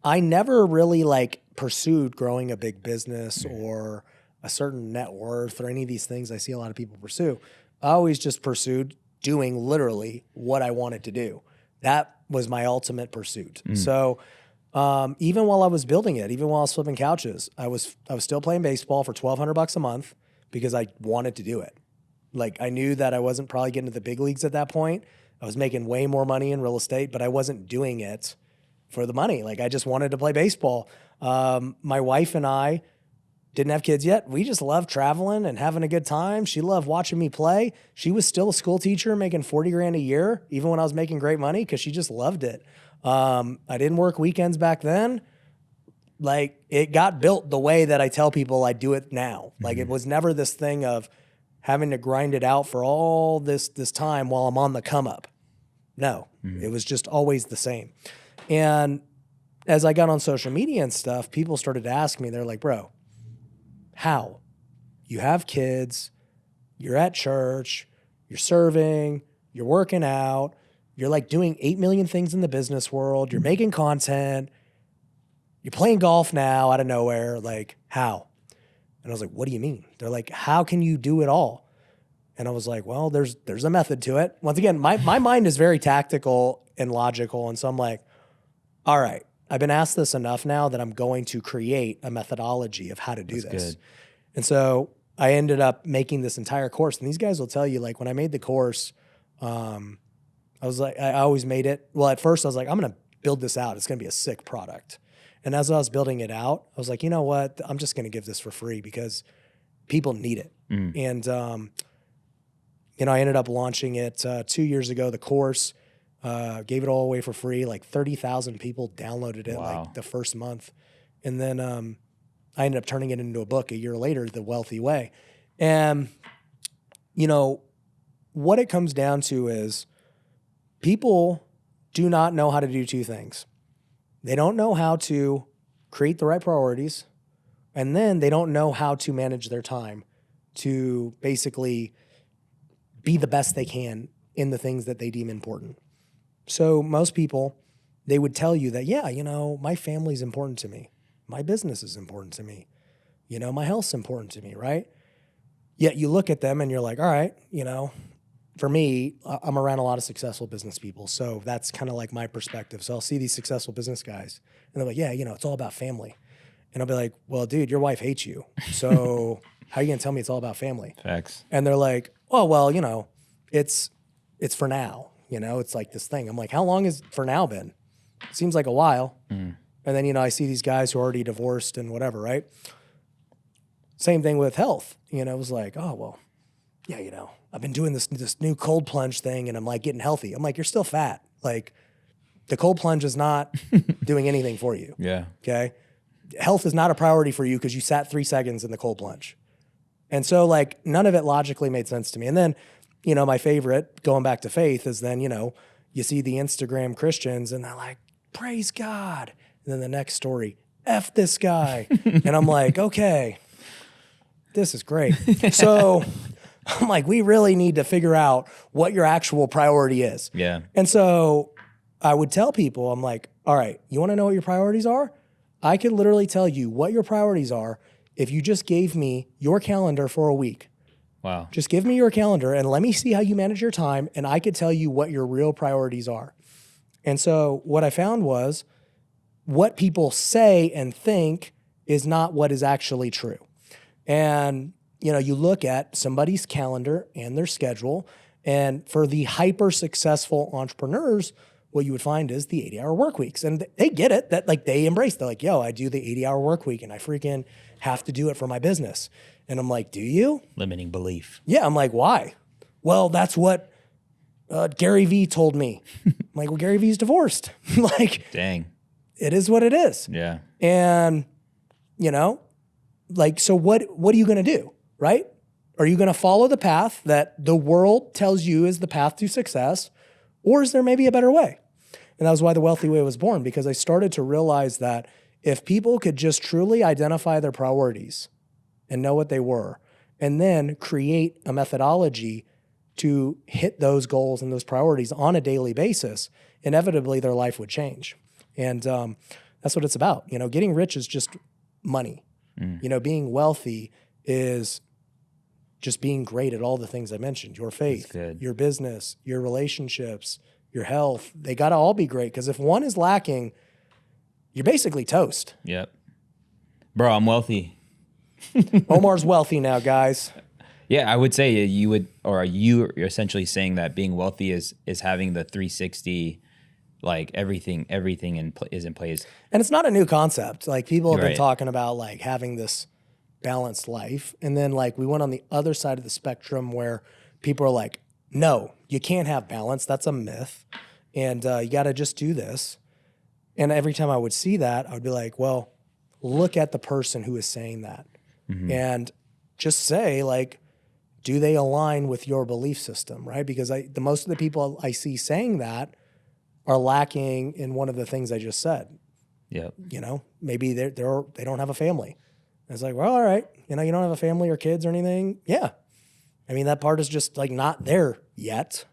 I never really like pursued growing a big business or a certain net worth or any of these things I see a lot of people pursue. I always just pursued doing literally what I wanted to do. That was my ultimate pursuit. So even while I was building it, even while I was flipping couches, I was still playing baseball for $1,200 a month because I wanted to do it. Like I knew that I wasn't probably getting to the big leagues at that point. I was making way more money in real estate, but I wasn't doing it for the money. Like I just wanted to play baseball. My wife and I didn't have kids yet. We just loved traveling and having a good time. She loved watching me play. She was still a school teacher making 40 grand a year, even when I was making great money, because she just loved it. I didn't work weekends back then. Like it got built the way that I tell people I do it now. Like it was never this thing of having to grind it out for all this time while I'm on the come up. No, it was just always the same. And as I got on social media and stuff, people started to ask me, they're like, bro, how? You have kids, you're at church, you're serving, you're working out, you're like doing 8 million things in the business world, you're making content, you're playing golf now out of nowhere, like how? And I was like, what do you mean? They're like, how can you do it all? And I was like, well, there's a method to it. Once again, my mind is very tactical and logical. And so I'm like, all right, I've been asked this enough now that I'm going to create a methodology of how to do this. Good. And so I ended up making this entire course. And these guys will tell you, like, when I made the course, I was like, I always made it. Well, at first I was like, I'm going to build this out. It's going to be a sick product. And as I was building it out, I was like, you know what? I'm just going to give this for free because people need it. And, I ended up launching it 2 years ago, the course. Gave it all away for free. Like 30,000 people downloaded it like the first month. And then I ended up turning it into a book a year later, The Wealthy Way. And, what it comes down to is people do not know how to do two things. They don't know how to create the right priorities, and then they don't know how to manage their time to basically be the best they can in the things that they deem important. So most people, they would tell you that, yeah, my family's important to me. My business is important to me. My health's important to me, right? Yet you look at them and you're like, all right, for me, I'm around a lot of successful business people. So that's kind of like my perspective. So I'll see these successful business guys and they're like, yeah, it's all about family. And I'll be like, well, dude, your wife hates you. So how are you going to tell me it's all about family? Facts. And they're like, oh, well, it's for now. It's like this thing. I'm like, how long has for now been? It seems like a while. And then, I see these guys who are already divorced and whatever, right? Same thing with health. It was like, oh, well, yeah, I've been doing this new cold plunge thing and I'm like getting healthy. I'm like, you're still fat. Like the cold plunge is not doing anything for you. Yeah. Okay. Health is not a priority for you because you sat 3 seconds in the cold plunge. And so like none of it logically made sense to me. And then, my favorite, going back to faith, is then, you see the Instagram Christians and they're like, praise God. And then the next story, F this guy. And I'm like, okay, this is great. So I'm like, we really need to figure out what your actual priority is. Yeah. And so I would tell people, I'm like, all right, you want to know what your priorities are? I could literally tell you what your priorities are if you just gave me your calendar for a week. Wow. Just give me your calendar and let me see how you manage your time, and I could tell you what your real priorities are. And so what I found was what people say and think is not what is actually true. And, you look at somebody's calendar and their schedule, And for the hyper successful entrepreneurs, what you would find is the 80-hour work weeks. And they get it, that like they embrace, they're like, yo, I do the 80-hour work week and I freaking have to do it for my business. And I'm like, do you? Limiting belief. Yeah. I'm like, why? Well, that's what Gary Vee told me. I'm like, well, Gary Vee's divorced. Like, dang, it is what it is. Yeah. And, you know, like, so what are you going to do? Right? Are you going to follow the path that the world tells you is the path to success? Or is there maybe a better way? And that was why the Wealthy Way was born, because I started to realize that if people could just truly identify their priorities and know what they were, and then create a methodology to hit those goals and those priorities on a daily basis, inevitably their life would change. And that's what it's about. You know, getting rich is just money. You know, being wealthy is just being great at all the things I mentioned, your faith, your business, your relationships, your health. They got to all be great, because if one is lacking, you're basically toast. Yep. Bro, I'm wealthy. Omar's wealthy now, guys. Yeah, I would say you would, or you're essentially saying that being wealthy is having the 360, like everything is in place. And it's not a new concept. Like people have been talking about like having this balanced life. And then like we went on the other side of the spectrum where people are like, no, you can't have balance. That's a myth. And you got to just do this. And every time I would see that, I would be like, well, look at the person who is saying that. And just say like, do they align with your belief system, right? Because the most of the people I see saying that are lacking in one of the things I just said. Yep. You know, maybe they don't have a family. And it's like, well, all right, you know, you don't have a family or kids or anything. Yeah. I mean, that part is just like not there yet.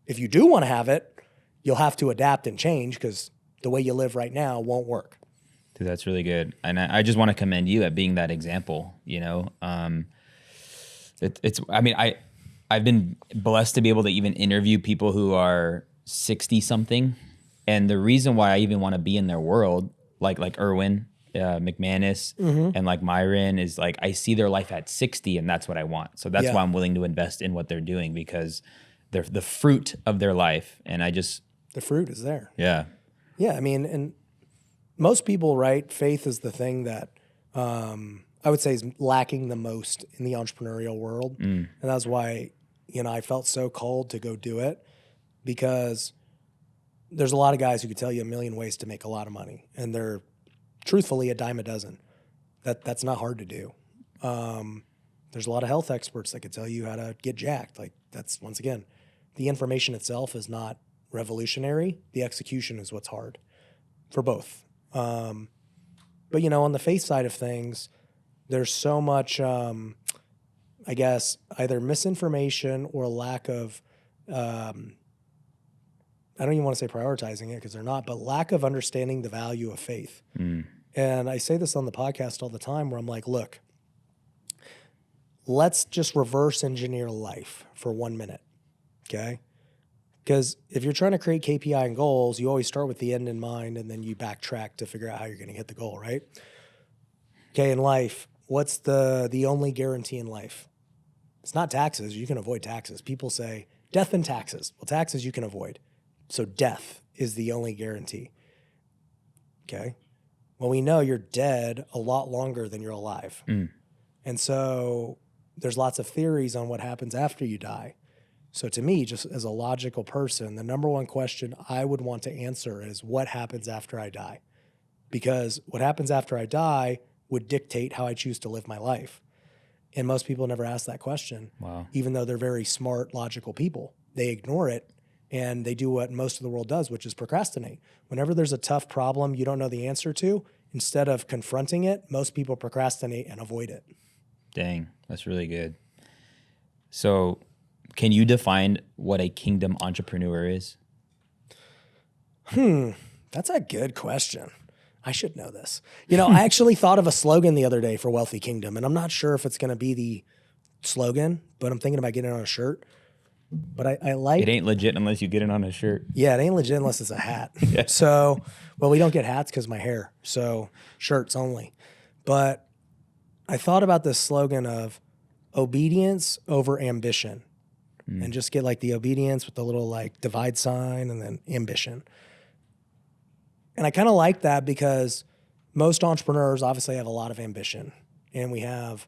If you do want to have it, you'll have to adapt and change, because the way you live right now won't work. Dude, that's really good. And I just want to commend you at being that example, you know? I've been blessed to be able to even interview people who are 60 something. And the reason why I even want to be in their world, like Erwin, McManus, and like Myron, is like, I see their life at 60 and that's what I want. So that's why I'm willing to invest in what they're doing, because they're the fruit of their life. And the fruit is there. Yeah. Yeah. I mean, and most people, right? Faith is the thing that, I would say is lacking the most in the entrepreneurial world. And that's why, you know, I felt so called to go do it, because there's a lot of guys who could tell you a million ways to make a lot of money. And they're truthfully a dime a dozen. That's not hard to do. There's a lot of health experts that could tell you how to get jacked. Like that's, once again, the information itself is not revolutionary. The execution is what's hard for both. But, you know, on the faith side of things, there's so much, I guess, either misinformation or lack of, I don't even want to say prioritizing it, because they're not, but lack of understanding the value of faith. And I say this on the podcast all the time, where I'm like, look, let's just reverse engineer life for 1 minute, okay? Because if you're trying to create KPI and goals, you always start with the end in mind, and then you backtrack to figure out how you're going to hit the goal, right? Okay, in life, what's the only guarantee in life? It's not taxes. You can avoid taxes. People say death and taxes. Well, taxes you can avoid. So death is the only guarantee. Okay? Well, we know you're dead a lot longer than you're alive. And so there's lots of theories on what happens after you die. So to me, just as a logical person, the number one question I would want to answer is, what happens after I die? Because what happens after I die would dictate how I choose to live my life. And most people never ask that question. Wow. Even though they're very smart, logical people. They ignore it, and they do what most of the world does, which is procrastinate. Whenever there's a tough problem you don't know the answer to, instead of confronting it, most people procrastinate and avoid it. Dang, that's really good. So can you define what a kingdom entrepreneur is? That's a good question. I should know this. You know, I actually thought of a slogan the other day for Wealthy Kingdom, and I'm not sure if it's going to be the slogan, but I'm thinking about getting it on a shirt. But I like... It ain't legit unless you get it on a shirt. Yeah, it ain't legit unless it's a hat. So, well, we don't get hats because of my hair, so shirts only. But I thought about this slogan of obedience over ambition. and just get like the obedience with the little like divide sign and then ambition. And I kind of like that because most entrepreneurs obviously have a lot of ambition, and we have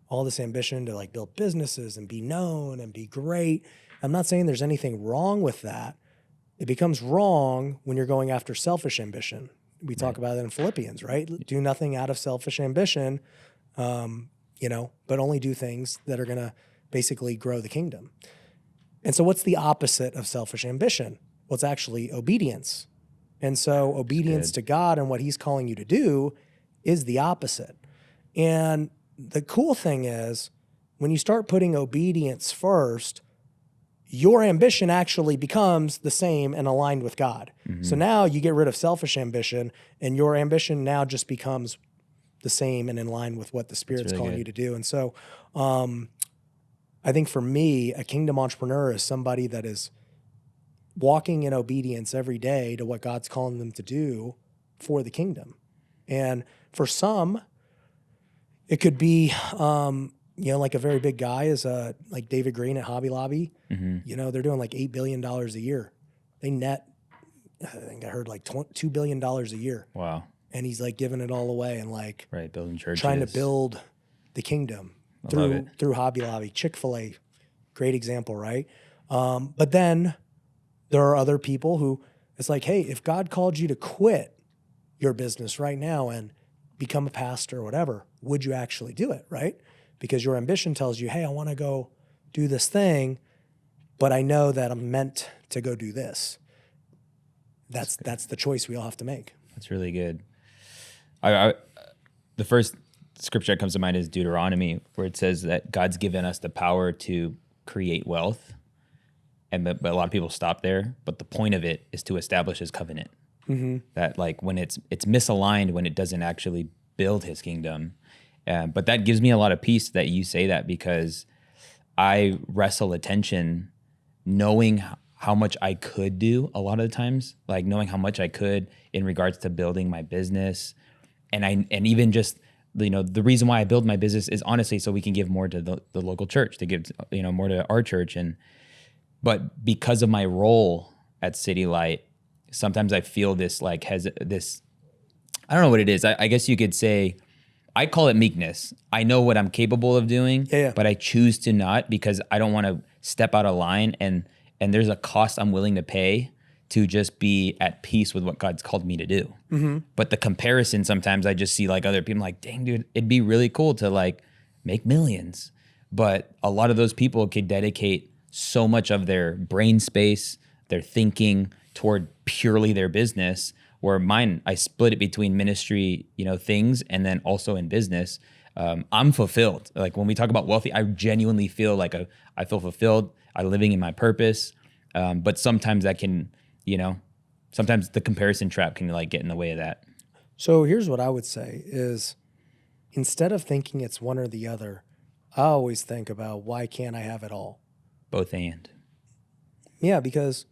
all this ambition to like build businesses and be known and be great. I'm not saying there's anything wrong with that. It becomes wrong when you're going after selfish ambition. We talk about it in Philippians, right? Do nothing out of selfish ambition, but only do things that are going to basically grow the kingdom. And so what's the opposite of selfish ambition? Well, it's actually obedience. And so obedience to God and what he's calling you to do is the opposite. And the cool thing is when you start putting obedience first, your ambition actually becomes the same and aligned with God. So now you get rid of selfish ambition, and your ambition now just becomes the same and in line with what the Spirit's calling you to do. And so I think for me, a kingdom entrepreneur is somebody that is walking in obedience every day to what God's calling them to do for the kingdom. And for some, it could be, like a very big guy is like David Green at Hobby Lobby. They're doing like $8 billion a year. They net, I think I heard like $2 billion a year. Wow. And he's like giving it all away and like building churches, trying to build the kingdom through Hobby Lobby. Chick-fil-A, great example, right? But then there are other people who it's like, hey, if God called you to quit your business right now and become a pastor or whatever, would you actually do it, right? Because your ambition tells you, hey, I want to go do this thing, but I know that I'm meant to go do this. That's the choice we all have to make. That's really good. The first scripture that comes to mind is Deuteronomy, where it says that God's given us the power to create wealth. But a lot of people stop there. But the point of it is to establish his covenant. That like when it's misaligned, when it doesn't actually build his kingdom. But that gives me a lot of peace that you say that, because I wrestle a tension knowing how much I could do a lot of the times, like knowing how much I could in regards to building my business. And even just, the reason why I build my business is honestly so we can give more to the local church, to give, more to our church. But because of my role at City Light, sometimes I feel this like this, I don't know what it is. I guess you could say, I call it meekness. I know what I'm capable of doing, but I choose to not, because I don't want to step out of line, and there's a cost I'm willing to pay to just be at peace with what God's called me to do. But the comparison, sometimes I just see like other people, like, dang, dude, it'd be really cool to like make millions. But a lot of those people could dedicate so much of their brain space, their thinking toward purely their business, where mine, I split it between ministry, things, and then also in business. I'm fulfilled. Like when we talk about wealthy, I genuinely feel like I feel fulfilled. I'm living in my purpose. But sometimes that can, sometimes the comparison trap can like get in the way of that. So here's what I would say is, instead of thinking it's one or the other, I always think about, why can't I have it all? Both and. Yeah, because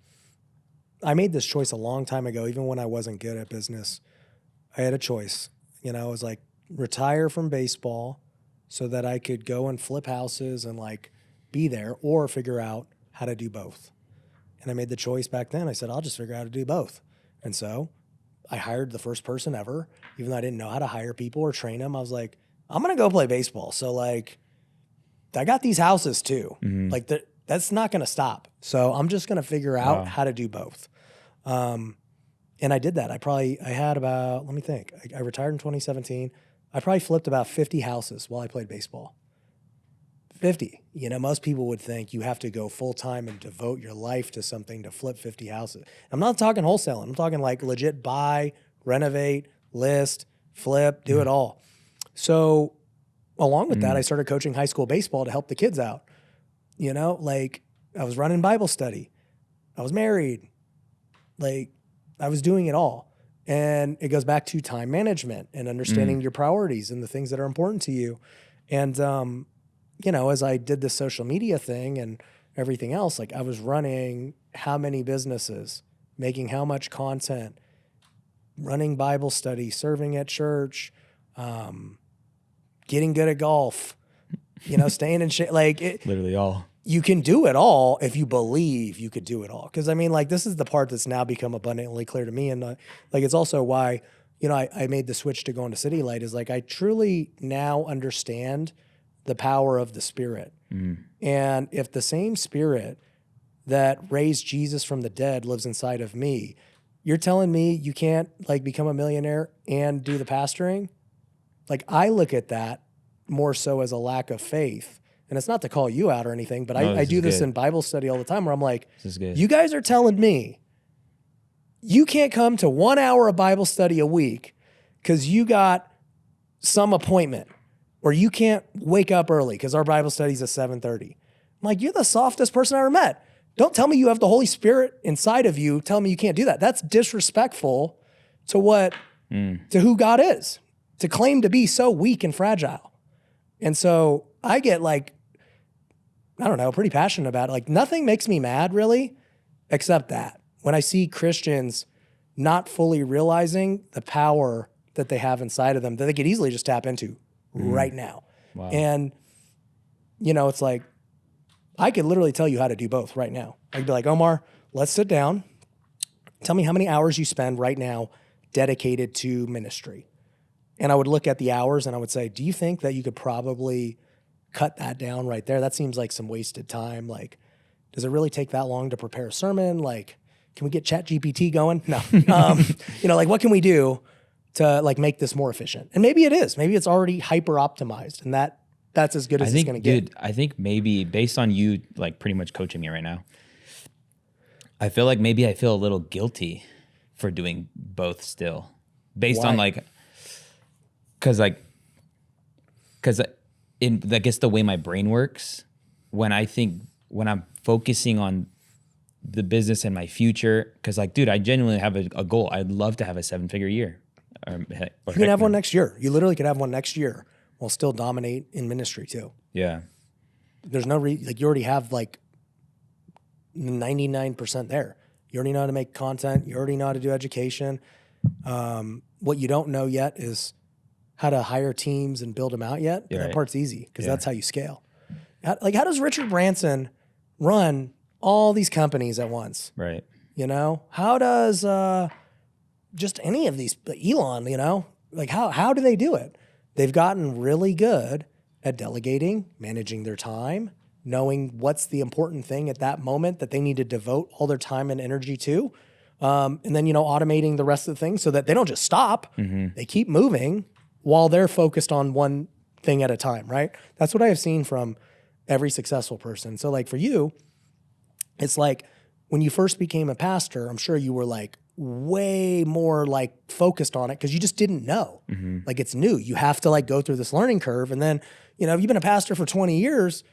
I made this choice a long time ago, even when I wasn't good at business. I had a choice. It was like retire from baseball so that I could go and flip houses and like be there, or figure out how to do both. And I made the choice back then. I said, I'll just figure out how to do both. And so I hired the first person ever, even though I didn't know how to hire people or train them. I was like, I'm going to go play baseball. So like, I got these houses too. Like that's not going to stop. So I'm just going to figure out how to do both. And I did that. I had about, let me think. I retired in 2017. I probably flipped about 50 houses while I played baseball. 50. Most people would think you have to go full time and devote your life to something to flip 50 houses. I'm not talking wholesaling. I'm talking like legit buy, renovate, list, flip, do it all. So along with that, I started coaching high school baseball to help the kids out. Like I was running Bible study. I was married. Like I was doing it all. And it goes back to time management and understanding your priorities and the things that are important to you. And, as I did this social media thing and everything else, like I was running how many businesses, making how much content, running Bible study, serving at church, getting good at golf, staying in shape. Like it, literally all. you can do it all if you believe you could do it all. Because I mean, like, this is the part that's now become abundantly clear to me. And like, it's also why, you know, I made the switch to going to City Light, is like, I truly now understand the power of the Spirit. And if the same Spirit that raised Jesus from the dead lives inside of me, you're telling me you can't like become a millionaire and do the pastoring? Like, I look at that more so as a lack of faith. And it's not to call you out or anything, but I do this in Bible study all the time where I'm like, you guys are telling me you can't come to 1 hour of Bible study a week because you got some appointment, or you can't wake up early because our Bible study is at 7:30. I'm like, you're the softest person I ever met. Don't tell me you have the Holy Spirit inside of you. Tell me you can't do that. That's disrespectful to to who God is, to claim to be so weak and fragile. And so I get like, I don't know, pretty passionate about it. Like, nothing makes me mad really, except that when I see Christians not fully realizing the power that they have inside of them that they could easily just tap into right now. Wow. And, you know, it's like, I could literally tell you how to do both right now. I'd be like, Omar, let's sit down. Tell me how many hours you spend right now dedicated to ministry. And I would look at the hours and I would say, do you think that you could probably cut that down right there? That seems like some wasted time. Like, does it really take that long to prepare a sermon? Like, can we get ChatGPT going? No. You know, like, what can we do to like make this more efficient? And maybe it is. Maybe it's already hyper optimized, and that's as good as it's going to get. Dude, I think maybe based on you like pretty much coaching me right now, I feel like maybe I feel a little guilty for doing both still, based on like, because in I guess the way my brain works, when I'm focusing on the business and my future, because like, dude, I genuinely have a goal. I'd love to have a 7-figure year. You can have one next year. You literally could have one next year while still dominate in ministry too. Yeah. There's no like, you already have like 99% there. You already know how to make content. You already know how to do education. What you don't know yet is how to hire teams and build them out yet. But that part's easy because that's how you scale. How does Richard Branson run all these companies at once? Right. You know, how does just any of these, Elon, you know, like how do they do it? They've gotten really good at delegating, managing their time, knowing what's the important thing at that moment that they need to devote all their time and energy to. And then, you know, automating the rest of the things so that they don't just stop. They keep moving while they're focused on one thing at a time, right? That's what I have seen from every successful person. So like for you, it's like when you first became a pastor, I'm sure you were like way more like focused on it because you just didn't know. Like, it's new. You have to like go through this learning curve. And then, you know, if you've been a pastor for 20 years,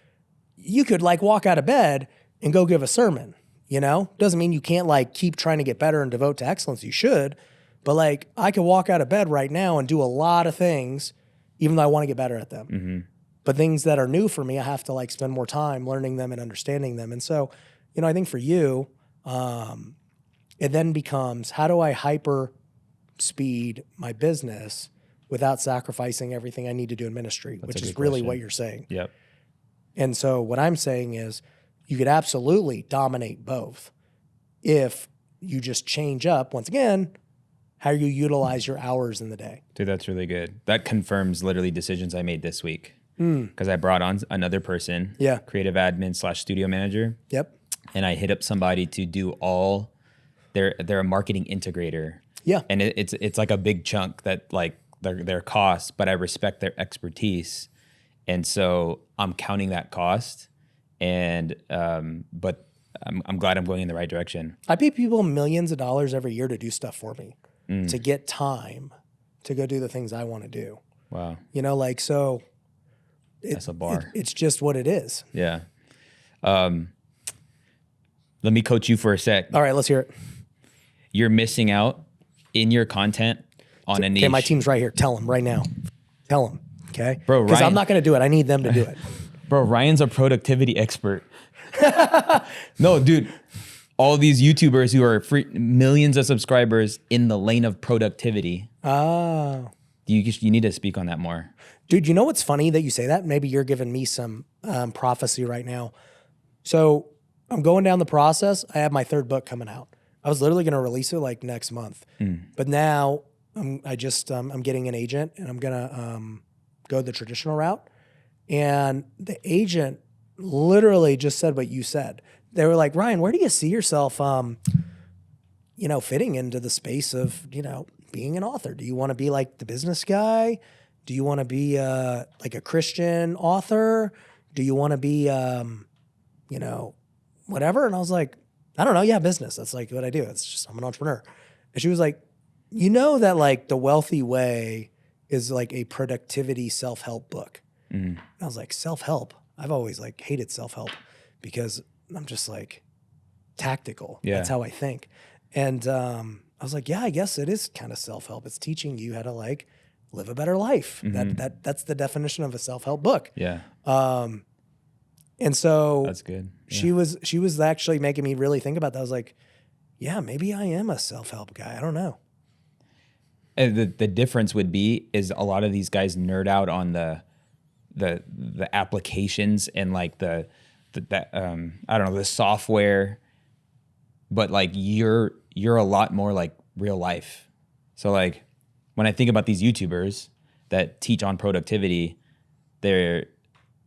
you could like walk out of bed and go give a sermon, you know? Doesn't mean you can't like keep trying to get better and devote to excellence. You should. But like, I could walk out of bed right now and do a lot of things, even though I want to get better at them. But things that are new for me, I have to like spend more time learning them and understanding them. And so, you know, I think for you, it then becomes, how do I hyper speed my business without sacrificing everything I need to do in ministry, which is really what you're saying. Yep. And so what I'm saying is you could absolutely dominate both if you just change up, once again, how you utilize your hours in the day. Dude, that's really good. That confirms literally decisions I made this week. Because I brought on another person, creative admin / studio manager. Yep. And I hit up somebody to do all they're a marketing integrator. Yeah. And it's like a big chunk that like their cost, but I respect their expertise. And so I'm counting that cost. And but I'm glad I'm going in the right direction. I pay people millions of dollars every year to do stuff for me, to get time to go do the things I want to do. Wow. You know, like, so that's a bar. It's just what it is. Yeah. Let me coach you for a sec. All right, let's hear it. You're missing out in your content on a niche. Okay, my team's right here. Tell them right now. Tell them, okay? Bro, because Ryan, I'm not going to do it. I need them to do it. Bro, Ryan's a productivity expert. No, dude. All these YouTubers who are millions of subscribers in the lane of productivity. Oh. You need to speak on that more. Dude, you know what's funny that you say that? Maybe you're giving me some prophecy right now. So I'm going down the process. I have my third book coming out. I was literally going to release it like next month, but now I'm getting an agent, and I'm gonna go the traditional route. And the agent literally just said what you said. They were like, Ryan, where do you see yourself, fitting into the space of, being an author? Do you want to be like the business guy? Do you want to be like a Christian author? Do you want to be, whatever? And I was like, I don't know. Yeah, business. That's like what I do. It's just, I'm an entrepreneur. And she was like, that like The Wealthy Way is like a productivity self-help book. And I was like, self-help? I've always like hated self-help because I'm just like tactical. Yeah. That's how I think. And I was like, yeah, I guess it is kind of self-help. It's teaching you how to like live a better life. That's the definition of a self-help book. Yeah. And so That's good. She was actually making me really think about that. I was like, yeah, maybe I am a self-help guy. I don't know. And the difference would be is a lot of these guys nerd out on the applications and like the I don't know, the software, but like you're a lot more like real life. So like when I think about these YouTubers that teach on productivity, it's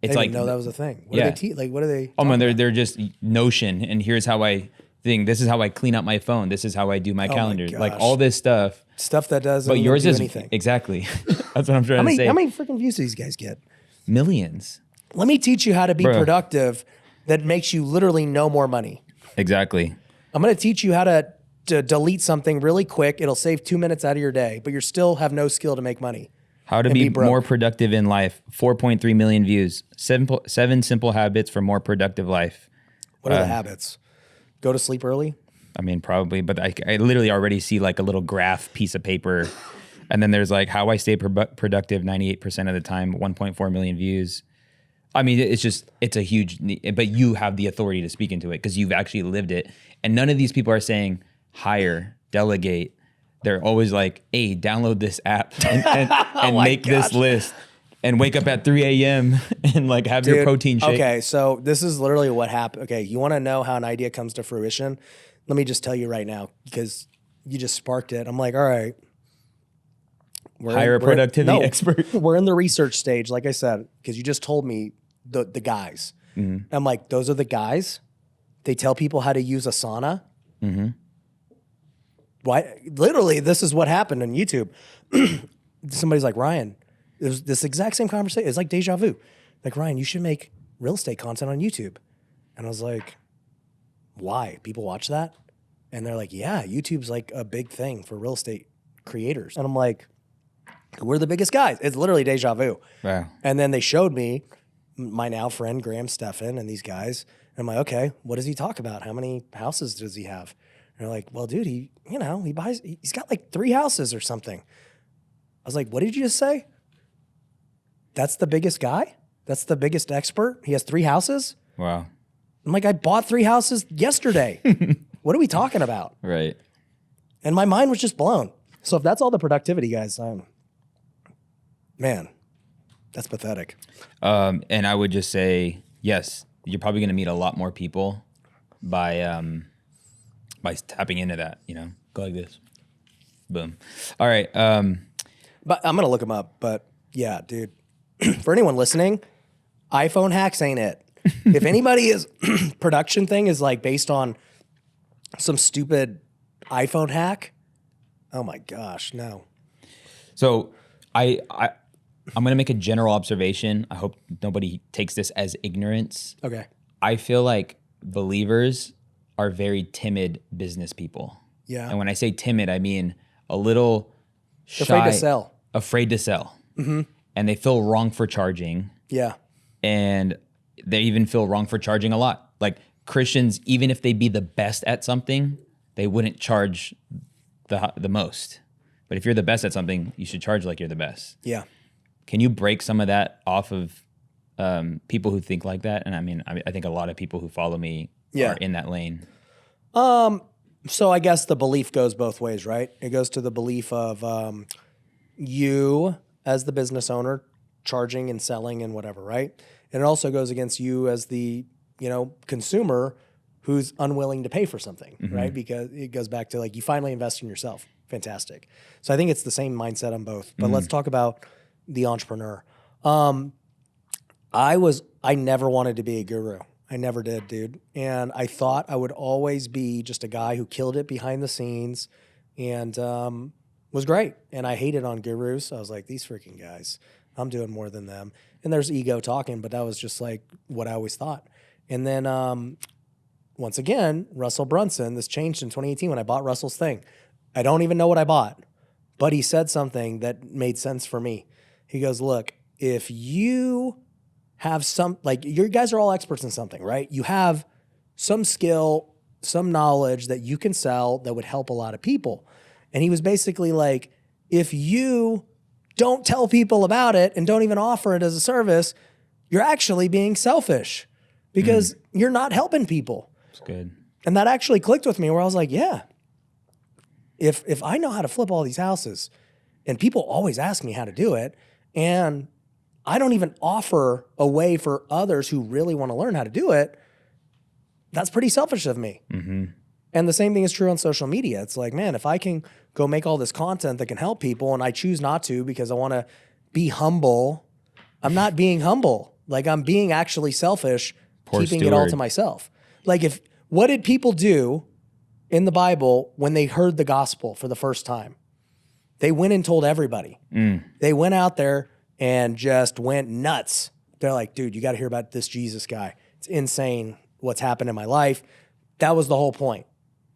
I like, didn't know that was a thing. What do they teach? Like, what are they? Oh man, they're just Notion, and here's how I think. This is how I clean up my phone. This is how I do my calendar. Like all this stuff that doesn't. But yours do is anything. Exactly. That's what I'm trying to say. How many freaking views do these guys get? Millions. Let me teach you how to be productive. That makes you literally no more money. Exactly. I'm going to teach you how to delete something really quick. It'll save 2 minutes out of your day, but you still have no skill to make money. How to be more productive in life. 4.3 million views. 7 simple habits for more productive life. What are the habits? Go to sleep early? I mean, probably, but I literally already see like a little graph piece of paper. And then there's like how I stay productive 98% of the time, 1.4 million views. I mean, it's a huge, but you have the authority to speak into it because you've actually lived it. And none of these people are saying hire, delegate. They're always like, hey, download this app and make this list and wake up at 3 a.m. and like have your protein shake. Okay, so this is literally what happened. Okay, you want to know how an idea comes to fruition? Let me just tell you right now because you just sparked it. I'm like, all right. Hire a productivity expert. We're in the research stage, like I said, because you just told me the guys. Mm-hmm. I'm like, those are the guys? They tell people how to use Asana? Mm-hmm. Why? Literally, this is what happened on YouTube. Somebody's like, Ryan, it was this exact same conversation. It's like deja vu. Like, Ryan, you should make real estate content on YouTube. And I was like, why? People watch that? And they're like, yeah, YouTube's like a big thing for real estate creators. And I'm like, we're the biggest guys. It's literally deja vu. Wow. And then they showed me my now friend, Graham Stephan, and these guys. And I'm like, okay, what does he talk about? How many houses does he have? And they're like, well, dude, he's got like 3 houses or something. I was like, what did you just say? That's the biggest guy? That's the biggest expert? He has 3 houses? Wow. I'm like, I bought 3 houses yesterday. What are we talking about? Right. And my mind was just blown. So if that's all the productivity, guys, man, that's pathetic. And I would just say, yes, you're probably going to meet a lot more people by tapping into that, go like this. Boom. All right. But I'm going to look them up. But yeah, dude, for anyone listening, iPhone hacks ain't it. If anybody is production thing is like based on some stupid iPhone hack, oh my gosh, no. So I'm going to make a general observation. I hope nobody takes this as ignorance. Okay. I feel like believers are very timid business people. Yeah. And when I say timid, I mean a little shy. Afraid to sell. Afraid to sell. Mm-hmm. And they feel wrong for charging. Yeah. And they even feel wrong for charging a lot. Like Christians, even if they be the best at something, they wouldn't charge the most. But if you're the best at something, you should charge like you're the best. Yeah. Can you break some of that off of people who think like that? And I mean, I think a lot of people who follow me are in that lane. So I guess the belief goes both ways, right? It goes to the belief of you as the business owner charging and selling and whatever, right? And it also goes against you as the, consumer who's unwilling to pay for something, right? Because it goes back to like, you finally invest in yourself. Fantastic. So I think it's the same mindset on both, but let's talk about the entrepreneur. I never wanted to be a guru. I never did, dude. And I thought I would always be just a guy who killed it behind the scenes and was great. And I hated on gurus. I was like, these freaking guys, I'm doing more than them. And there's ego talking, but that was just like what I always thought. And then once again, Russell Brunson, this changed in 2018 when I bought Russell's thing. I don't even know what I bought, but he said something that made sense for me. He goes, look, if you have you guys are all experts in something, right? You have some skill, some knowledge that you can sell that would help a lot of people. And he was basically like, if you don't tell people about it and don't even offer it as a service, you're actually being selfish because you're not helping people. That's good. And that actually clicked with me where I was like, yeah, if I know how to flip all these houses and people always ask me how to do it, and I don't even offer a way for others who really want to learn how to do it, that's pretty selfish of me. And the same thing is true on social media. It's like, man, if I can go make all this content that can help people and I choose not to because I want to be humble, I'm not being humble. Like, I'm being actually selfish, keeping it all to myself. Like, what did people do in the Bible when they heard the gospel for the first time? They went and told everybody. They went out there and just went nuts. They're like, dude, you got to hear about this Jesus guy. It's insane what's happened in my life. That was the whole point.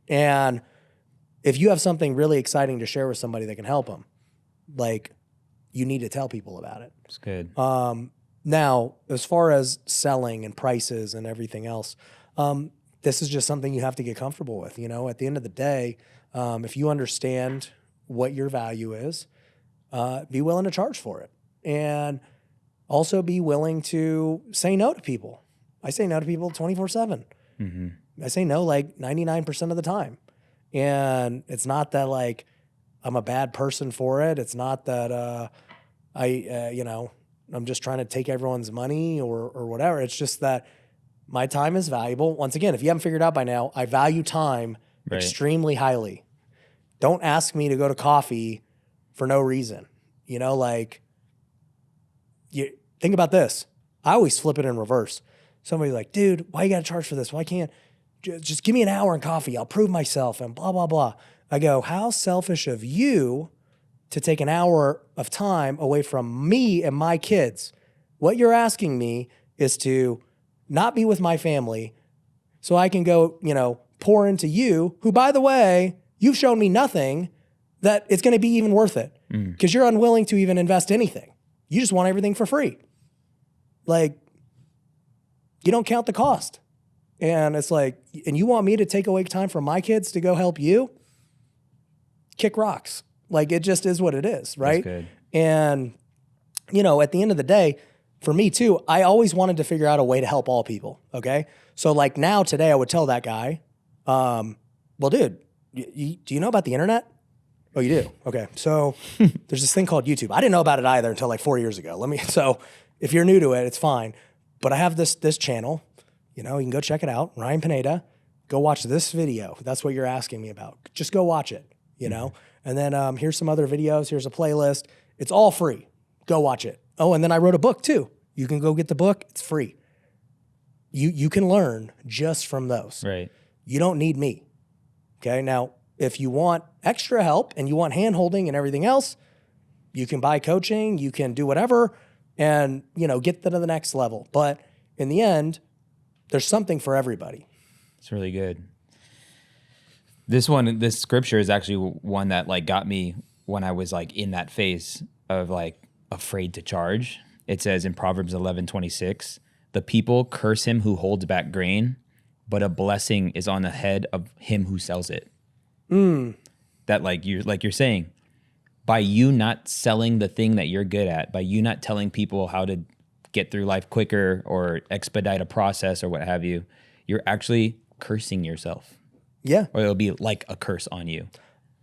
And if you have something really exciting to share with somebody that can help them, like, you need to tell people about it. It's good. Now, as far as selling and prices and everything else, this is just something you have to get comfortable with. At the end of the day, if you understand what your value is, be willing to charge for it. And also be willing to say no to people. I say no to people 24/7. I say no like 99% of the time. And it's not that like I'm a bad person for it. It's not that I'm just trying to take everyone's money or whatever. It's just that my time is valuable. Once again, if you haven't figured out by now, I value time extremely highly. Don't ask me to go to coffee for no reason. You think about this. I always flip it in reverse. Somebody's like, dude, why you got to charge for this? Why can't just give me an hour in coffee? I'll prove myself and blah, blah, blah. I go, how selfish of you to take an hour of time away from me and my kids. What you're asking me is to not be with my family so I can go, pour into you, who, by the way, you've shown me nothing that it's going to be even worth it because you're unwilling to even invest anything. You just want everything for free. Like, you don't count the cost. And it's like, and you want me to take away time from my kids to go help you? Kick rocks. Like, it just is what it is, right? That's good. And, at the end of the day, for me too, I always wanted to figure out a way to help all people, okay? So like now, today, I would tell that guy, well, dude, do you know about the internet? Oh, you do? Okay. So there's this thing called YouTube. I didn't know about it either until like 4 years ago. So if you're new to it, it's fine. But I have this channel, you can go check it out. Ryan Pineda, go watch this video. That's what you're asking me about. Just go watch it, And then here's some other videos. Here's a playlist. It's all free. Go watch it. Oh, and then I wrote a book too. You can go get the book. It's free. You can learn just from those. Right. You don't need me. Okay. Now, if you want extra help and you want hand-holding and everything else, you can buy coaching, you can do whatever and, get to the next level. But in the end, there's something for everybody. It's really good. This scripture is actually one that like got me when I was like in that phase of like afraid to charge. It says in Proverbs 11:26, the people curse him who holds back grain, but a blessing is on the head of him who sells it. That like you're saying, by you not selling the thing that you're good at, by you not telling people how to get through life quicker or expedite a process or what have you, you're actually cursing yourself. Yeah. Or it'll be like a curse on you.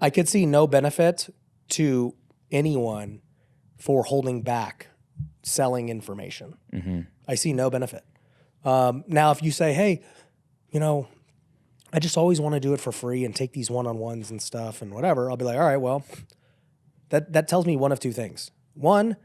I could see no benefit to anyone for holding back selling information. I see no benefit. Now, if you say, hey, you know, I just always want to do it for free and take these one-on-ones and stuff and whatever, I'll be like, all right, well, that tells me one of two things. One,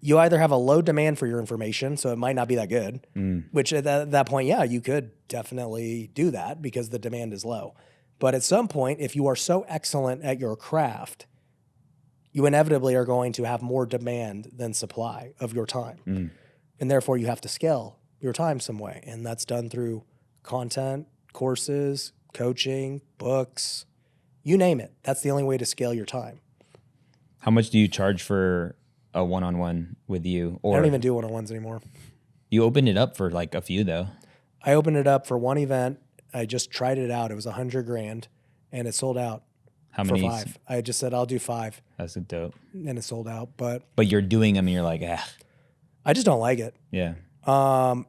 you either have a low demand for your information, so it might not be that good, which at that point, yeah, you could definitely do that because the demand is low. But at some point, if you are so excellent at your craft, you inevitably are going to have more demand than supply of your time. And therefore, you have to scale your time some way. And that's done through content, courses, coaching, books, you name it. That's the only way to scale your time. How much do you charge for a one-on-one with you? Or I don't even do one-on-ones anymore. You opened it up for like a few though. I opened it up for one event. I just tried it out. It was $100,000 and it sold out. How for many? 5. I just said, I'll do 5. That's a dope. And it sold out. But you're doing them and you're like, ah. I just don't like it. Yeah. I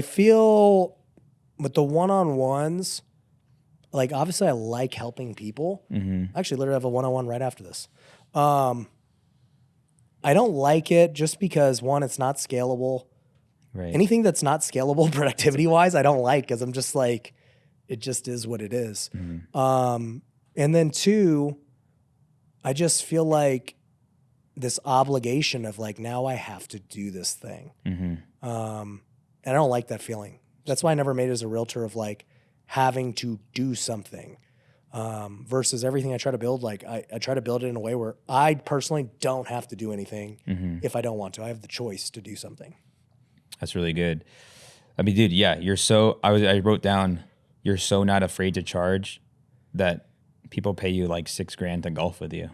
feel with the one-on-ones, like obviously I like helping people. I actually literally have a one-on-one right after this. I don't like it just because, one, it's not scalable. Right. Anything that's not scalable productivity-wise, I don't like because I'm just like, it just is what it is. And then 2, I just feel like this obligation of like, now I have to do this thing. And I don't like that feeling. That's why I never made it as a realtor of like having to do something versus everything I try to build. Like I try to build it in a way where I personally don't have to do anything if I don't want to. I have the choice to do something. That's really good. I mean, dude, yeah, I wrote down, you're so not afraid to charge that people pay you like $6,000 to golf with you.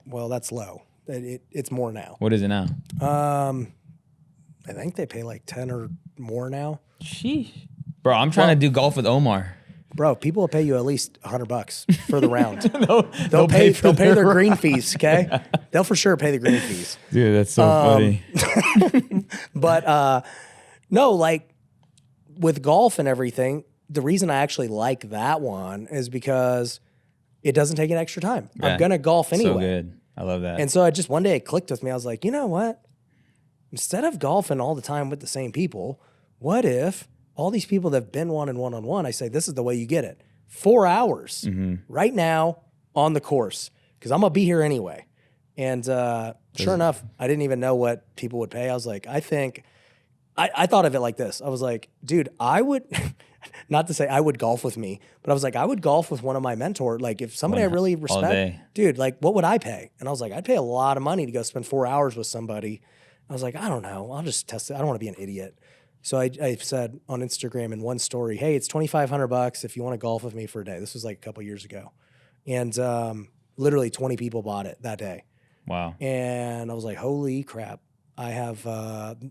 Well, that's low. It's more now. What is it now? I think they pay like 10 or more now. Sheesh. Bro, I'm trying to do golf with Omar. Bro, people will pay you at least $100 for the round. they'll pay their green fees, okay? They'll for sure pay the green fees. Dude, that's so funny. But no, like with golf and everything, the reason I actually like that one is because it doesn't take an extra time. Yeah. I'm going to golf anyway. So good. I love that. And so one day it clicked with me. I was like, you know what? Instead of golfing all the time with the same people, what if all these people that have been one-on-one, I say, this is the way you get it. 4 hours right now on the course because I'm going to be here anyway. And sure enough, I didn't even know what people would pay. I was like, I thought of it like this. I was like, dude, I would, not to say I would golf with me, but I was like, I would golf with one of my mentors. Like if somebody I really respect, dude, like what would I pay? And I was like, I'd pay a lot of money to go spend 4 hours with somebody. I was like, I don't know. I'll just test it. I don't want to be an idiot. So I said on Instagram in one story, hey, it's $2,500 if you want to golf with me for a day. This was like a couple years ago. And literally 20 people bought it that day. Wow. And I was like, holy crap. I have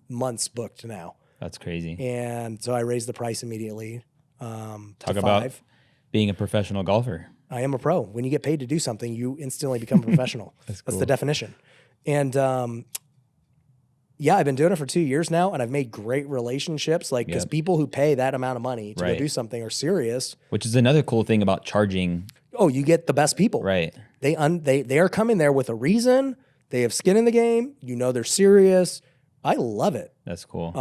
months booked now. That's crazy. And so I raised the price immediately. Talk about being a professional golfer. I am a pro. When you get paid to do something, you instantly become a professional. That's the definition. And yeah, I've been doing it for 2 years now, and I've made great relationships. Like, because people who pay that amount of money to go do something are serious. Which is another cool thing about charging. Oh, you get the best people. Right. They are coming there with a reason. They have skin in the game. You know they're serious. I love it. That's cool.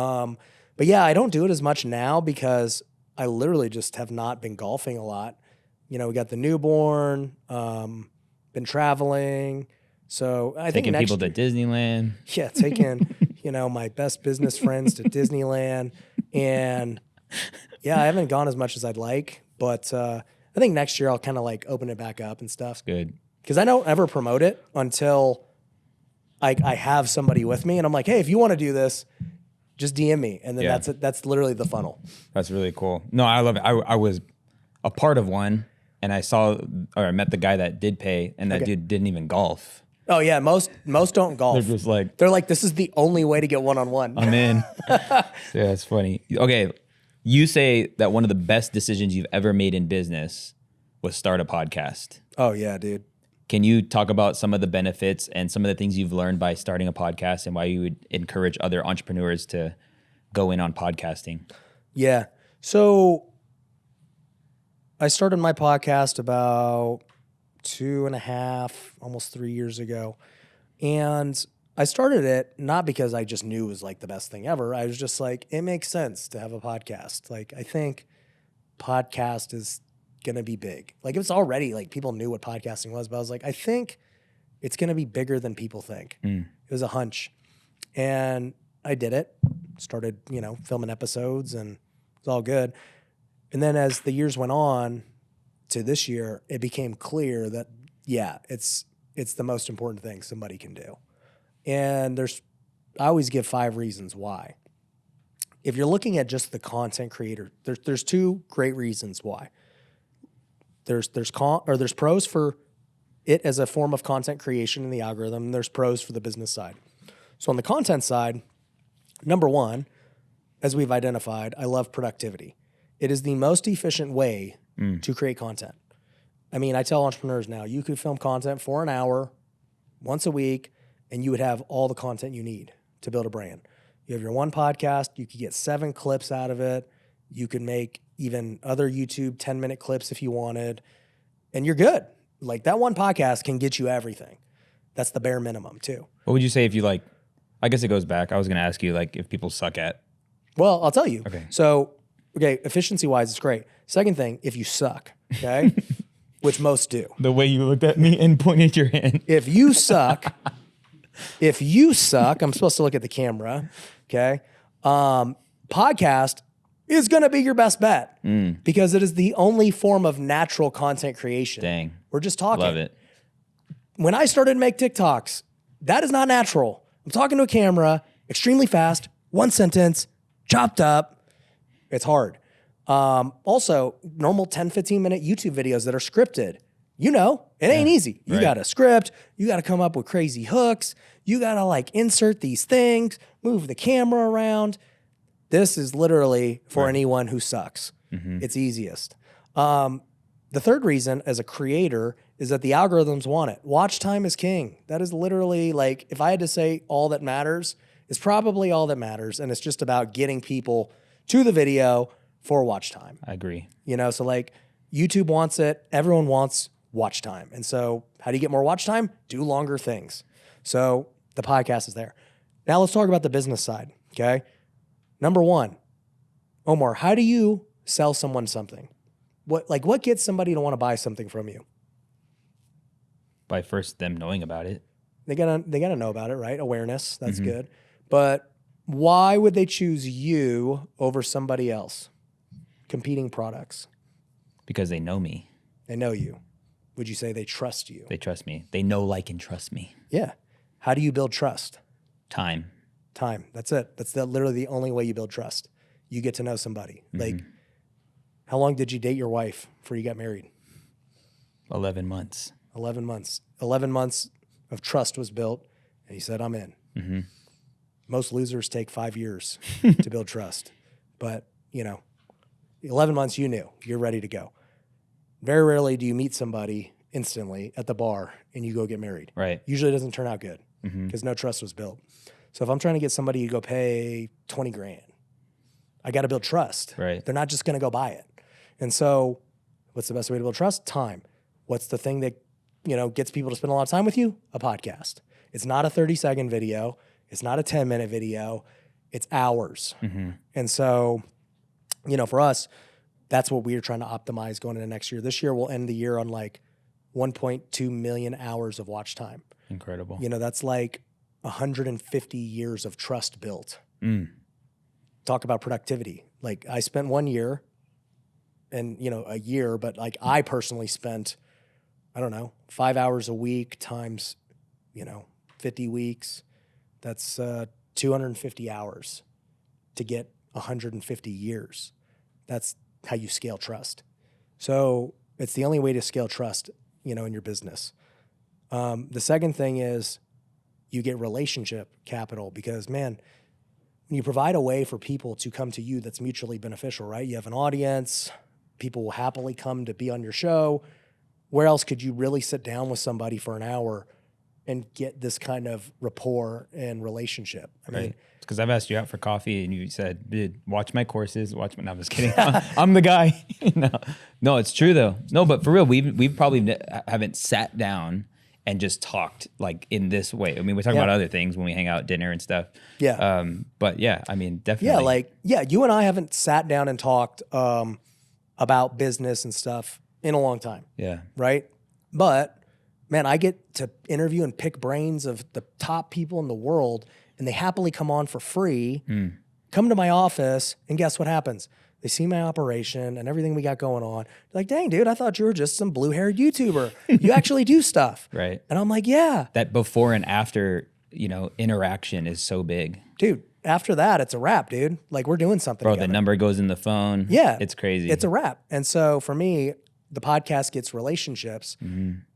But yeah, I don't do it as much now because I literally just have not been golfing a lot. You know, we got the newborn, been traveling. So I think taking people to Disneyland. Yeah, taking, my best business friends to Disneyland. And yeah, I haven't gone as much as I'd like, but I think next year I'll kind of like open it back up and stuff. Good. Because I don't ever promote it until I have somebody with me and I'm like, hey, if you want to do this, just DM me. And then that's it. That's literally the funnel. That's really cool. No, I love it. I was a part of one and I met the guy that did pay and that dude didn't even golf. Oh yeah, most don't golf. They're like, this is the only way to get one-on-one. I'm in. Yeah, it's funny. Okay, you say that one of the best decisions you've ever made in business was start a podcast. Oh yeah, dude. Can you talk about some of the benefits and some of the things you've learned by starting a podcast and why you would encourage other entrepreneurs to go in on podcasting? Yeah. So I started my podcast about 2.5, almost 3 years ago. And I started it not because I just knew it was like the best thing ever. I was just like, it makes sense to have a podcast. Like, I think podcast is going to be big. Like, it's already like people knew what podcasting was, but I was like, I think it's going to be bigger than people think. It was a hunch. And I did it, started, filming episodes, and it's all good. And then as the years went on to this year, it became clear that, it's the most important thing somebody can do. And I always give 5 reasons why. If you're looking at just the content creator, there's 2 great reasons why. There's pros for it as a form of content creation in the algorithm, and there's pros for the business side. So on the content side, number 1, as we've identified, I love productivity. It is the most efficient way to create content. I mean, I tell entrepreneurs now, you could film content for an hour once a week, and you would have all the content you need to build a brand. You have your one podcast, you could get 7 clips out of it. You could make even other YouTube 10-minute clips if you wanted, and you're good. Like, that one podcast can get you everything. That's the bare minimum too. What would you say if you I guess it goes back. I was going to ask you if people suck at. Well, I'll tell you. Okay. So, efficiency wise, it's great. Second thing, if you suck, okay, which most do. The way you looked at me and pointed your hand. If you suck, I'm supposed to look at the camera, okay? Podcast is going to be your best bet because it is the only form of natural content creation. Dang. We're just talking. Love it. When I started to make TikToks, that is not natural. I'm talking to a camera, extremely fast, one sentence, chopped up. It's hard. Also, normal 10, 15-minute YouTube videos that are scripted. It ain't easy. You got to script. You got to come up with crazy hooks. You got to insert these things, move the camera around. This is literally for anyone who sucks. It's easiest. The third reason as a creator is that the algorithms want it. Watch time is king. That is literally if I had to say all that matters, it's probably all that matters. And it's just about getting people to the video for watch time. I agree. So YouTube wants it. Everyone wants watch time. And so how do you get more watch time? Do longer things. So the podcast is there. Now let's talk about the business side. Okay. Number 1, Omar, how do you sell someone something? What gets somebody to want to buy something from you? By first them knowing about it. They gotta know about it, right? Awareness, that's good. But why would they choose you over somebody else? Competing products. Because they know me. They know you. Would you say they trust you? They trust me. They know, like, and trust me. Yeah. How do you build trust? Time. That's it. That's literally the only way you build trust. You get to know somebody. How long did you date your wife before you got married? 11 months. 11 months. 11 months of trust was built, and he said, I'm in. Most losers take 5 years to build trust. But, 11 months, you're ready to go. Very rarely do you meet somebody instantly at the bar and you go get married. Right. Usually it doesn't turn out good because no trust was built. So if I'm trying to get somebody to go pay 20 grand, I got to build trust. Right. They're not just going to go buy it. And so what's the best way to build trust? Time. What's the thing that, gets people to spend a lot of time with you? A podcast. It's not a 30-second video. It's not a 10-minute video. It's hours. And so, for us, that's what we're trying to optimize going into next year. This year, we'll end the year on 1.2 million hours of watch time. Incredible. That's 150 years of trust built. Talk about productivity. I spent 1 year and, a year, but I personally spent, 5 hours a week times, 50 weeks. That's 250 hours to get 150 years. That's how you scale trust. So it's the only way to scale trust, in your business. The second thing is you get relationship capital because, man, when you provide a way for people to come to you that's mutually beneficial, right? You have an audience. People will happily come to be on your show. Where else could you really sit down with somebody for an hour and get this kind of rapport and relationship? I mean, because I've asked you out for coffee and you said, dude, watch my courses, no, I'm just kidding. I'm the guy. No, it's true though. No, but for real, we've probably haven't sat down and just talked like in this way. I mean, we talk about other things when we hang out at dinner and stuff. Yeah. But yeah, I mean, definitely. You and I haven't sat down and talked about business and stuff in a long time. Yeah. Right. But man, I get to interview and pick brains of the top people in the world, and they happily come on for free, come to my office, and guess what happens? They see my operation and everything we got going on. They're like, dang, dude, I thought you were just some blue-haired YouTuber. You actually do stuff. Right. And I'm like, yeah. That before and after, interaction is so big. Dude, after that, it's a wrap, dude. Like, we're doing something Bro, together. the number goes in the phone. Yeah. It's crazy. It's a wrap. And so for me, the podcast gets relationships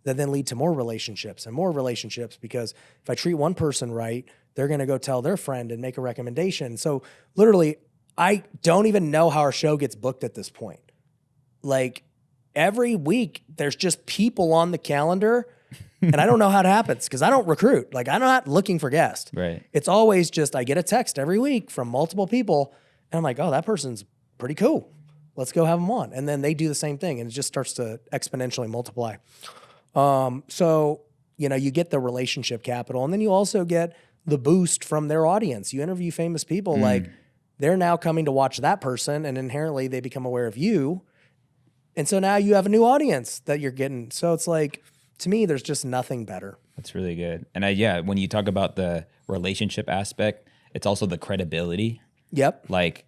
that then lead to more relationships and more relationships, because if I treat one person right, they're going to go tell their friend and make a recommendation. So literally, I don't even know how our show gets booked at this point. Like every week, there's just people on the calendar, and I don't know how it happens because I don't recruit. Like I'm not looking for guests. Right. It's always just I get a text every week from multiple people, and I'm like, oh, that person's pretty cool. Let's go have them on. And then they do the same thing, and it just starts to exponentially multiply. So, you get the relationship capital, and then you also get the boost from their audience. You interview famous people, like they're now coming to watch that person, and inherently they become aware of you. And so now you have a new audience that you're getting. So it's like, to me, there's just nothing better. That's really good. And when you talk about the relationship aspect, it's also the credibility. Yep. Like,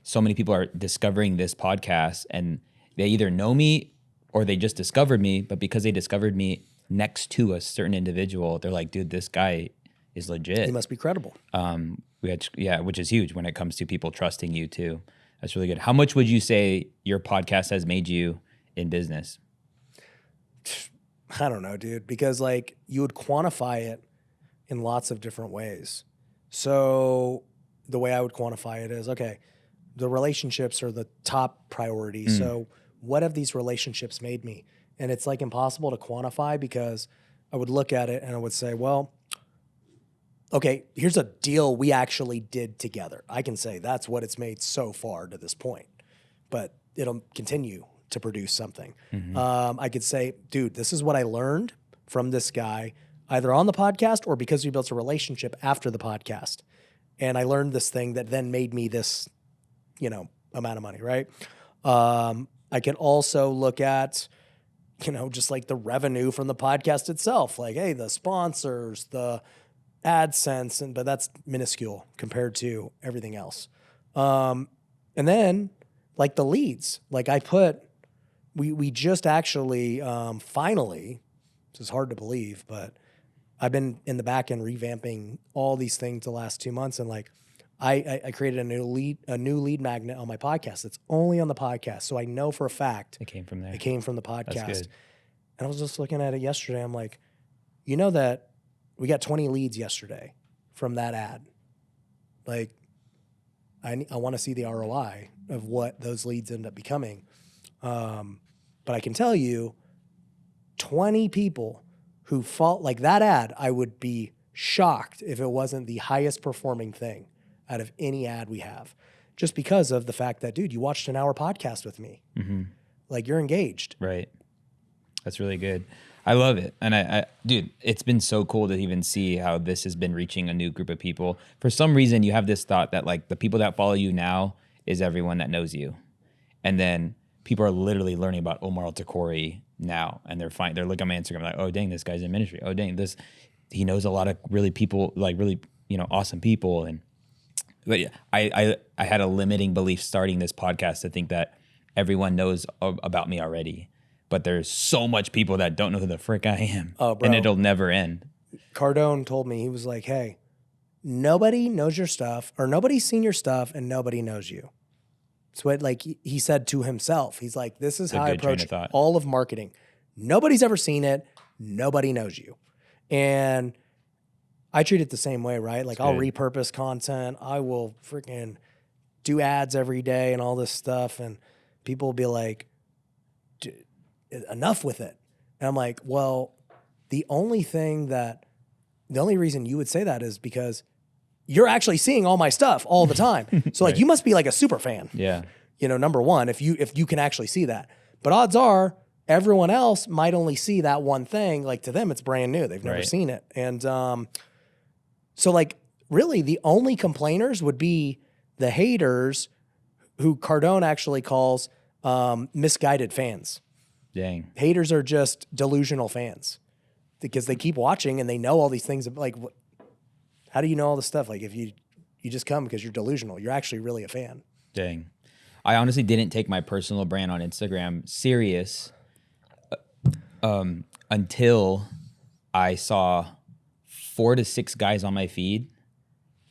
so many people are discovering this podcast, and they either know me or they just discovered me, but because they discovered me next to a certain individual, they're like, dude, this guy is legit. He must be credible. Which is huge when it comes to people trusting you too. That's really good. How much would you say your podcast has made you in business? I don't know, dude, because like you would quantify it in lots of different ways. So the way I would quantify it is, okay, the relationships are the top priority. So what have these relationships made me? And it's like impossible to quantify, because I would look at it and I would say, well, okay, here's a deal we actually did together. I can say that's what it's made so far to this point, but it'll continue to produce something. I could say, dude, this is what I learned from this guy, either on the podcast or because we built a relationship after the podcast. And I learned this thing that then made me this, amount of money, right? I could also look at, just like the revenue from the podcast itself. Like, hey, the sponsors, the AdSense, but that's minuscule compared to everything else. And then like the leads, like we just actually finally, this is hard to believe, but I've been in the back end revamping all these things the last 2 months. And like, I created a new lead magnet on my podcast. It's only on the podcast. So I know for a fact it came from there. It came from the podcast. That's good. And I was just looking at it yesterday. I'm like, that we got 20 leads yesterday from that ad. Like, I want to see the ROI of what those leads end up becoming. But I can tell you, 20 people who fall like that ad, I would be shocked if it wasn't the highest performing thing out of any ad we have, just because of the fact that, dude, you watched an hour podcast with me. Like, you're engaged. Right. That's really good. I love it. And dude, it's been so cool to even see how this has been reaching a new group of people. For some reason, you have this thought that like the people that follow you now is everyone that knows you. And then people are literally learning about Omar Al-Takori now. And they're looking at my Instagram like, oh, dang, this guy's in ministry. Oh, dang, he knows a lot of really people, like really, awesome people. But yeah, I had a limiting belief starting this podcast to think that everyone knows about me already. But there's so much people that don't know who the frick I am. Oh, bro. And it'll never end. Cardone told me, he was like, hey, nobody knows your stuff, or nobody's seen your stuff, and nobody knows you. It's what like he said to himself. He's like, this is how I approach all of marketing. Nobody's ever seen it. Nobody knows you. And I treat it the same way, right? Like, I'll repurpose content. I will freaking do ads every day and all this stuff. And people will be like, enough with it. And I'm like, well, the only reason you would say that is because you're actually seeing all my stuff all the time. So like, you must be like a super fan. Yeah. Number one, if you can actually see that. But odds are, everyone else might only see that one thing. Like to them, it's brand new. They've never seen it. And so like really the only complainers would be the haters who Cardone actually calls misguided fans. Dang. Haters are just delusional fans because they keep watching and they know all these things. Like, how do you know all this stuff? Like if you just come because you're delusional, you're actually really a fan. Dang. I honestly didn't take my personal brand on Instagram serious until I saw 4 to 6 guys on my feed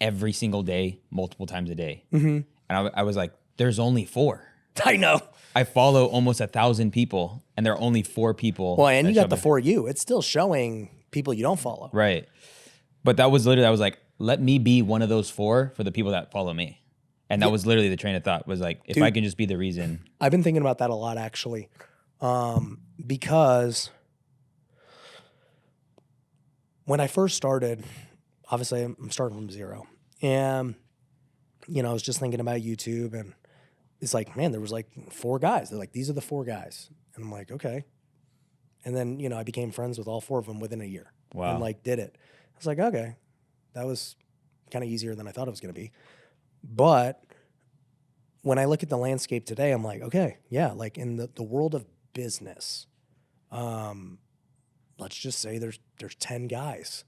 every single day, multiple times a day. And I was like, there's only 4. I know. I follow almost 1,000 people and there are only 4 people. Well, and you got the For You. It's still showing people you don't follow. Right. But that was literally, I was like, let me be one of those 4 for the people that follow me. And that was literally the train of thought, was like, if I can just be the reason. I've been thinking about that a lot, actually, because when I first started, obviously I'm starting from zero. And, you know, I was just thinking about YouTube and it's like, man, there was like 4 guys. They're like, these are the 4 guys. And I'm like, okay. And then, you know, I became friends with all 4 of them within a year. Wow. And like did it. I was like, okay, that was kind of easier than I thought it was going to be. But when I look at the landscape today, I'm like, okay, yeah, like in the world of business, let's just say there's 10 guys.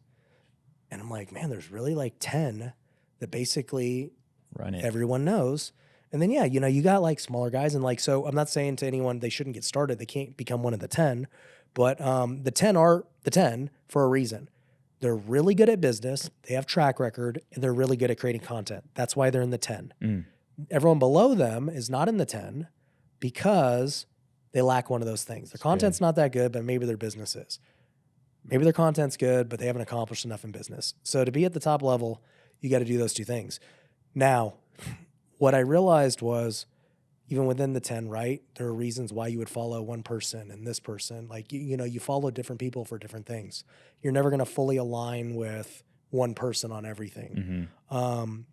And I'm like, man, there's really like 10 that basically Run it. everyone knows. And then, yeah, you know, you got like smaller guys. And like, so I'm not saying to anyone they shouldn't get started. They can't become one of the 10. But the 10 are the 10 for a reason. They're really good at business. They have track record. And they're really good at creating content. That's why they're in the 10. Everyone below them is not in the 10 because they lack one of those things. Their content's not that good, but maybe their business is. Maybe their content's good, but they haven't accomplished enough in business. So to be at the top level, you got to do those 2 things. Now, what I realized was even within the 10, right, there are reasons why you would follow one person and this person. Like, you know, you follow different people for different things. You're never going to fully align with one person on everything. And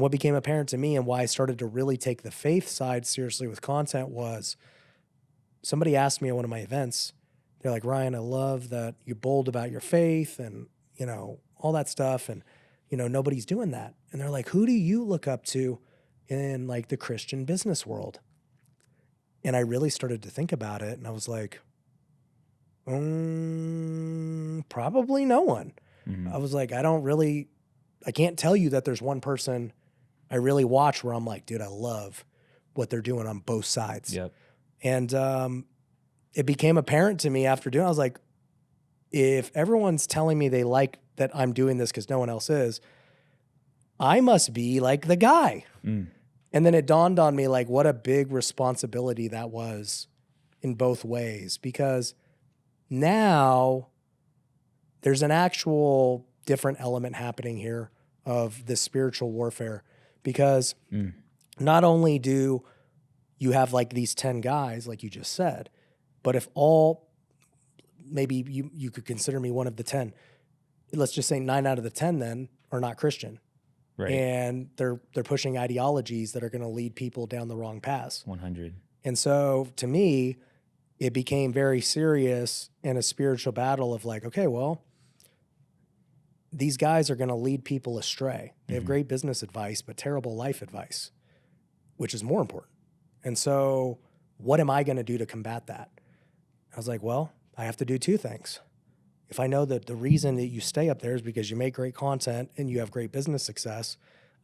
what became apparent to me and why I started to really take the faith side seriously with content was somebody asked me at one of my events, they're like, Ryan, I love that you're bold about your faith and, you know, all that stuff. And, you know, nobody's doing that. And they're like, who do you look up to in like the Christian business world? And I really started to think about it. And I was like, probably no one. I was like, I can't tell you that there's one person I really watch where I'm like, dude, I love what they're doing on both sides. Yep. And it became apparent to me after doing it. I was like, if everyone's telling me they like that I'm doing this because no one else is, I must be like the guy. And then it dawned on me like what a big responsibility that was in both ways, because now there's an actual different element happening here of this spiritual warfare, because not only do you have like these 10 guys, like you just said, but if maybe you could consider me one of the 10, let's just say 9 out of the 10 then are not Christian. Right. And they're pushing ideologies that are going to lead people down the wrong path. 100. And so to me, it became very serious in a spiritual battle of like, okay, well, these guys are going to lead people astray. They have great business advice, but terrible life advice, which is more important. And so what am I going to do to combat that? I was like, well, I have to do 2 things. If I know that the reason that you stay up there is because you make great content and you have great business success,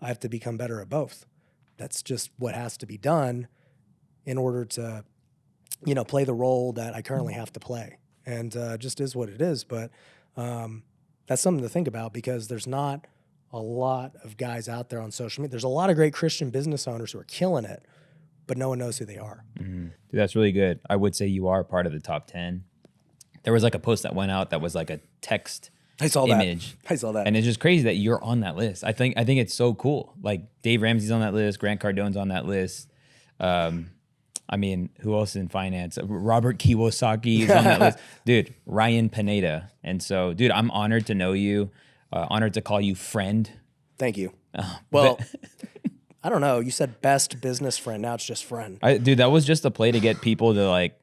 I have to become better at both. That's just what has to be done in order to, you know, play the role that I currently have to play. And just is what it is. But that's something to think about, because there's not a lot of guys out there on social media. There's a lot of great Christian business owners who are killing it, but no one knows who they are. Dude, that's really good. I would say you are part of the top 10. There was like a post that went out that was like a text image. I saw that. And it's just crazy that you're on that list. I think it's so cool. Like Dave Ramsey's on that list. Grant Cardone's on that list. I mean, who else in finance? Robert Kiyosaki is on that list. Dude, Ryan Pineda. And so, dude, I'm honored to know you. Honored to call you friend. Thank you. Well, I don't know. You said best business friend. Now it's just friend. Dude, that was just a play to get people to like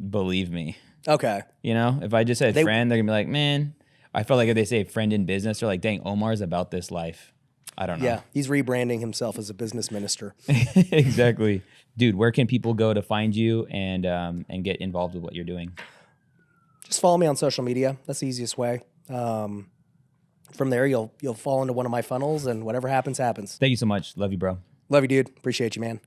believe me. Okay. You know, if I just said friend, they're gonna be like, man. I felt like if they say friend in business, they're like, dang, Omar's about this life. I don't know. Yeah, he's rebranding himself as a business minister. Exactly. Dude, where can people go to find you and get involved with what you're doing? Just follow me on social media. That's the easiest way. From there, you'll fall into one of my funnels, and whatever happens, happens. Thank you so much. Love you, bro. Love you, dude. Appreciate you, man.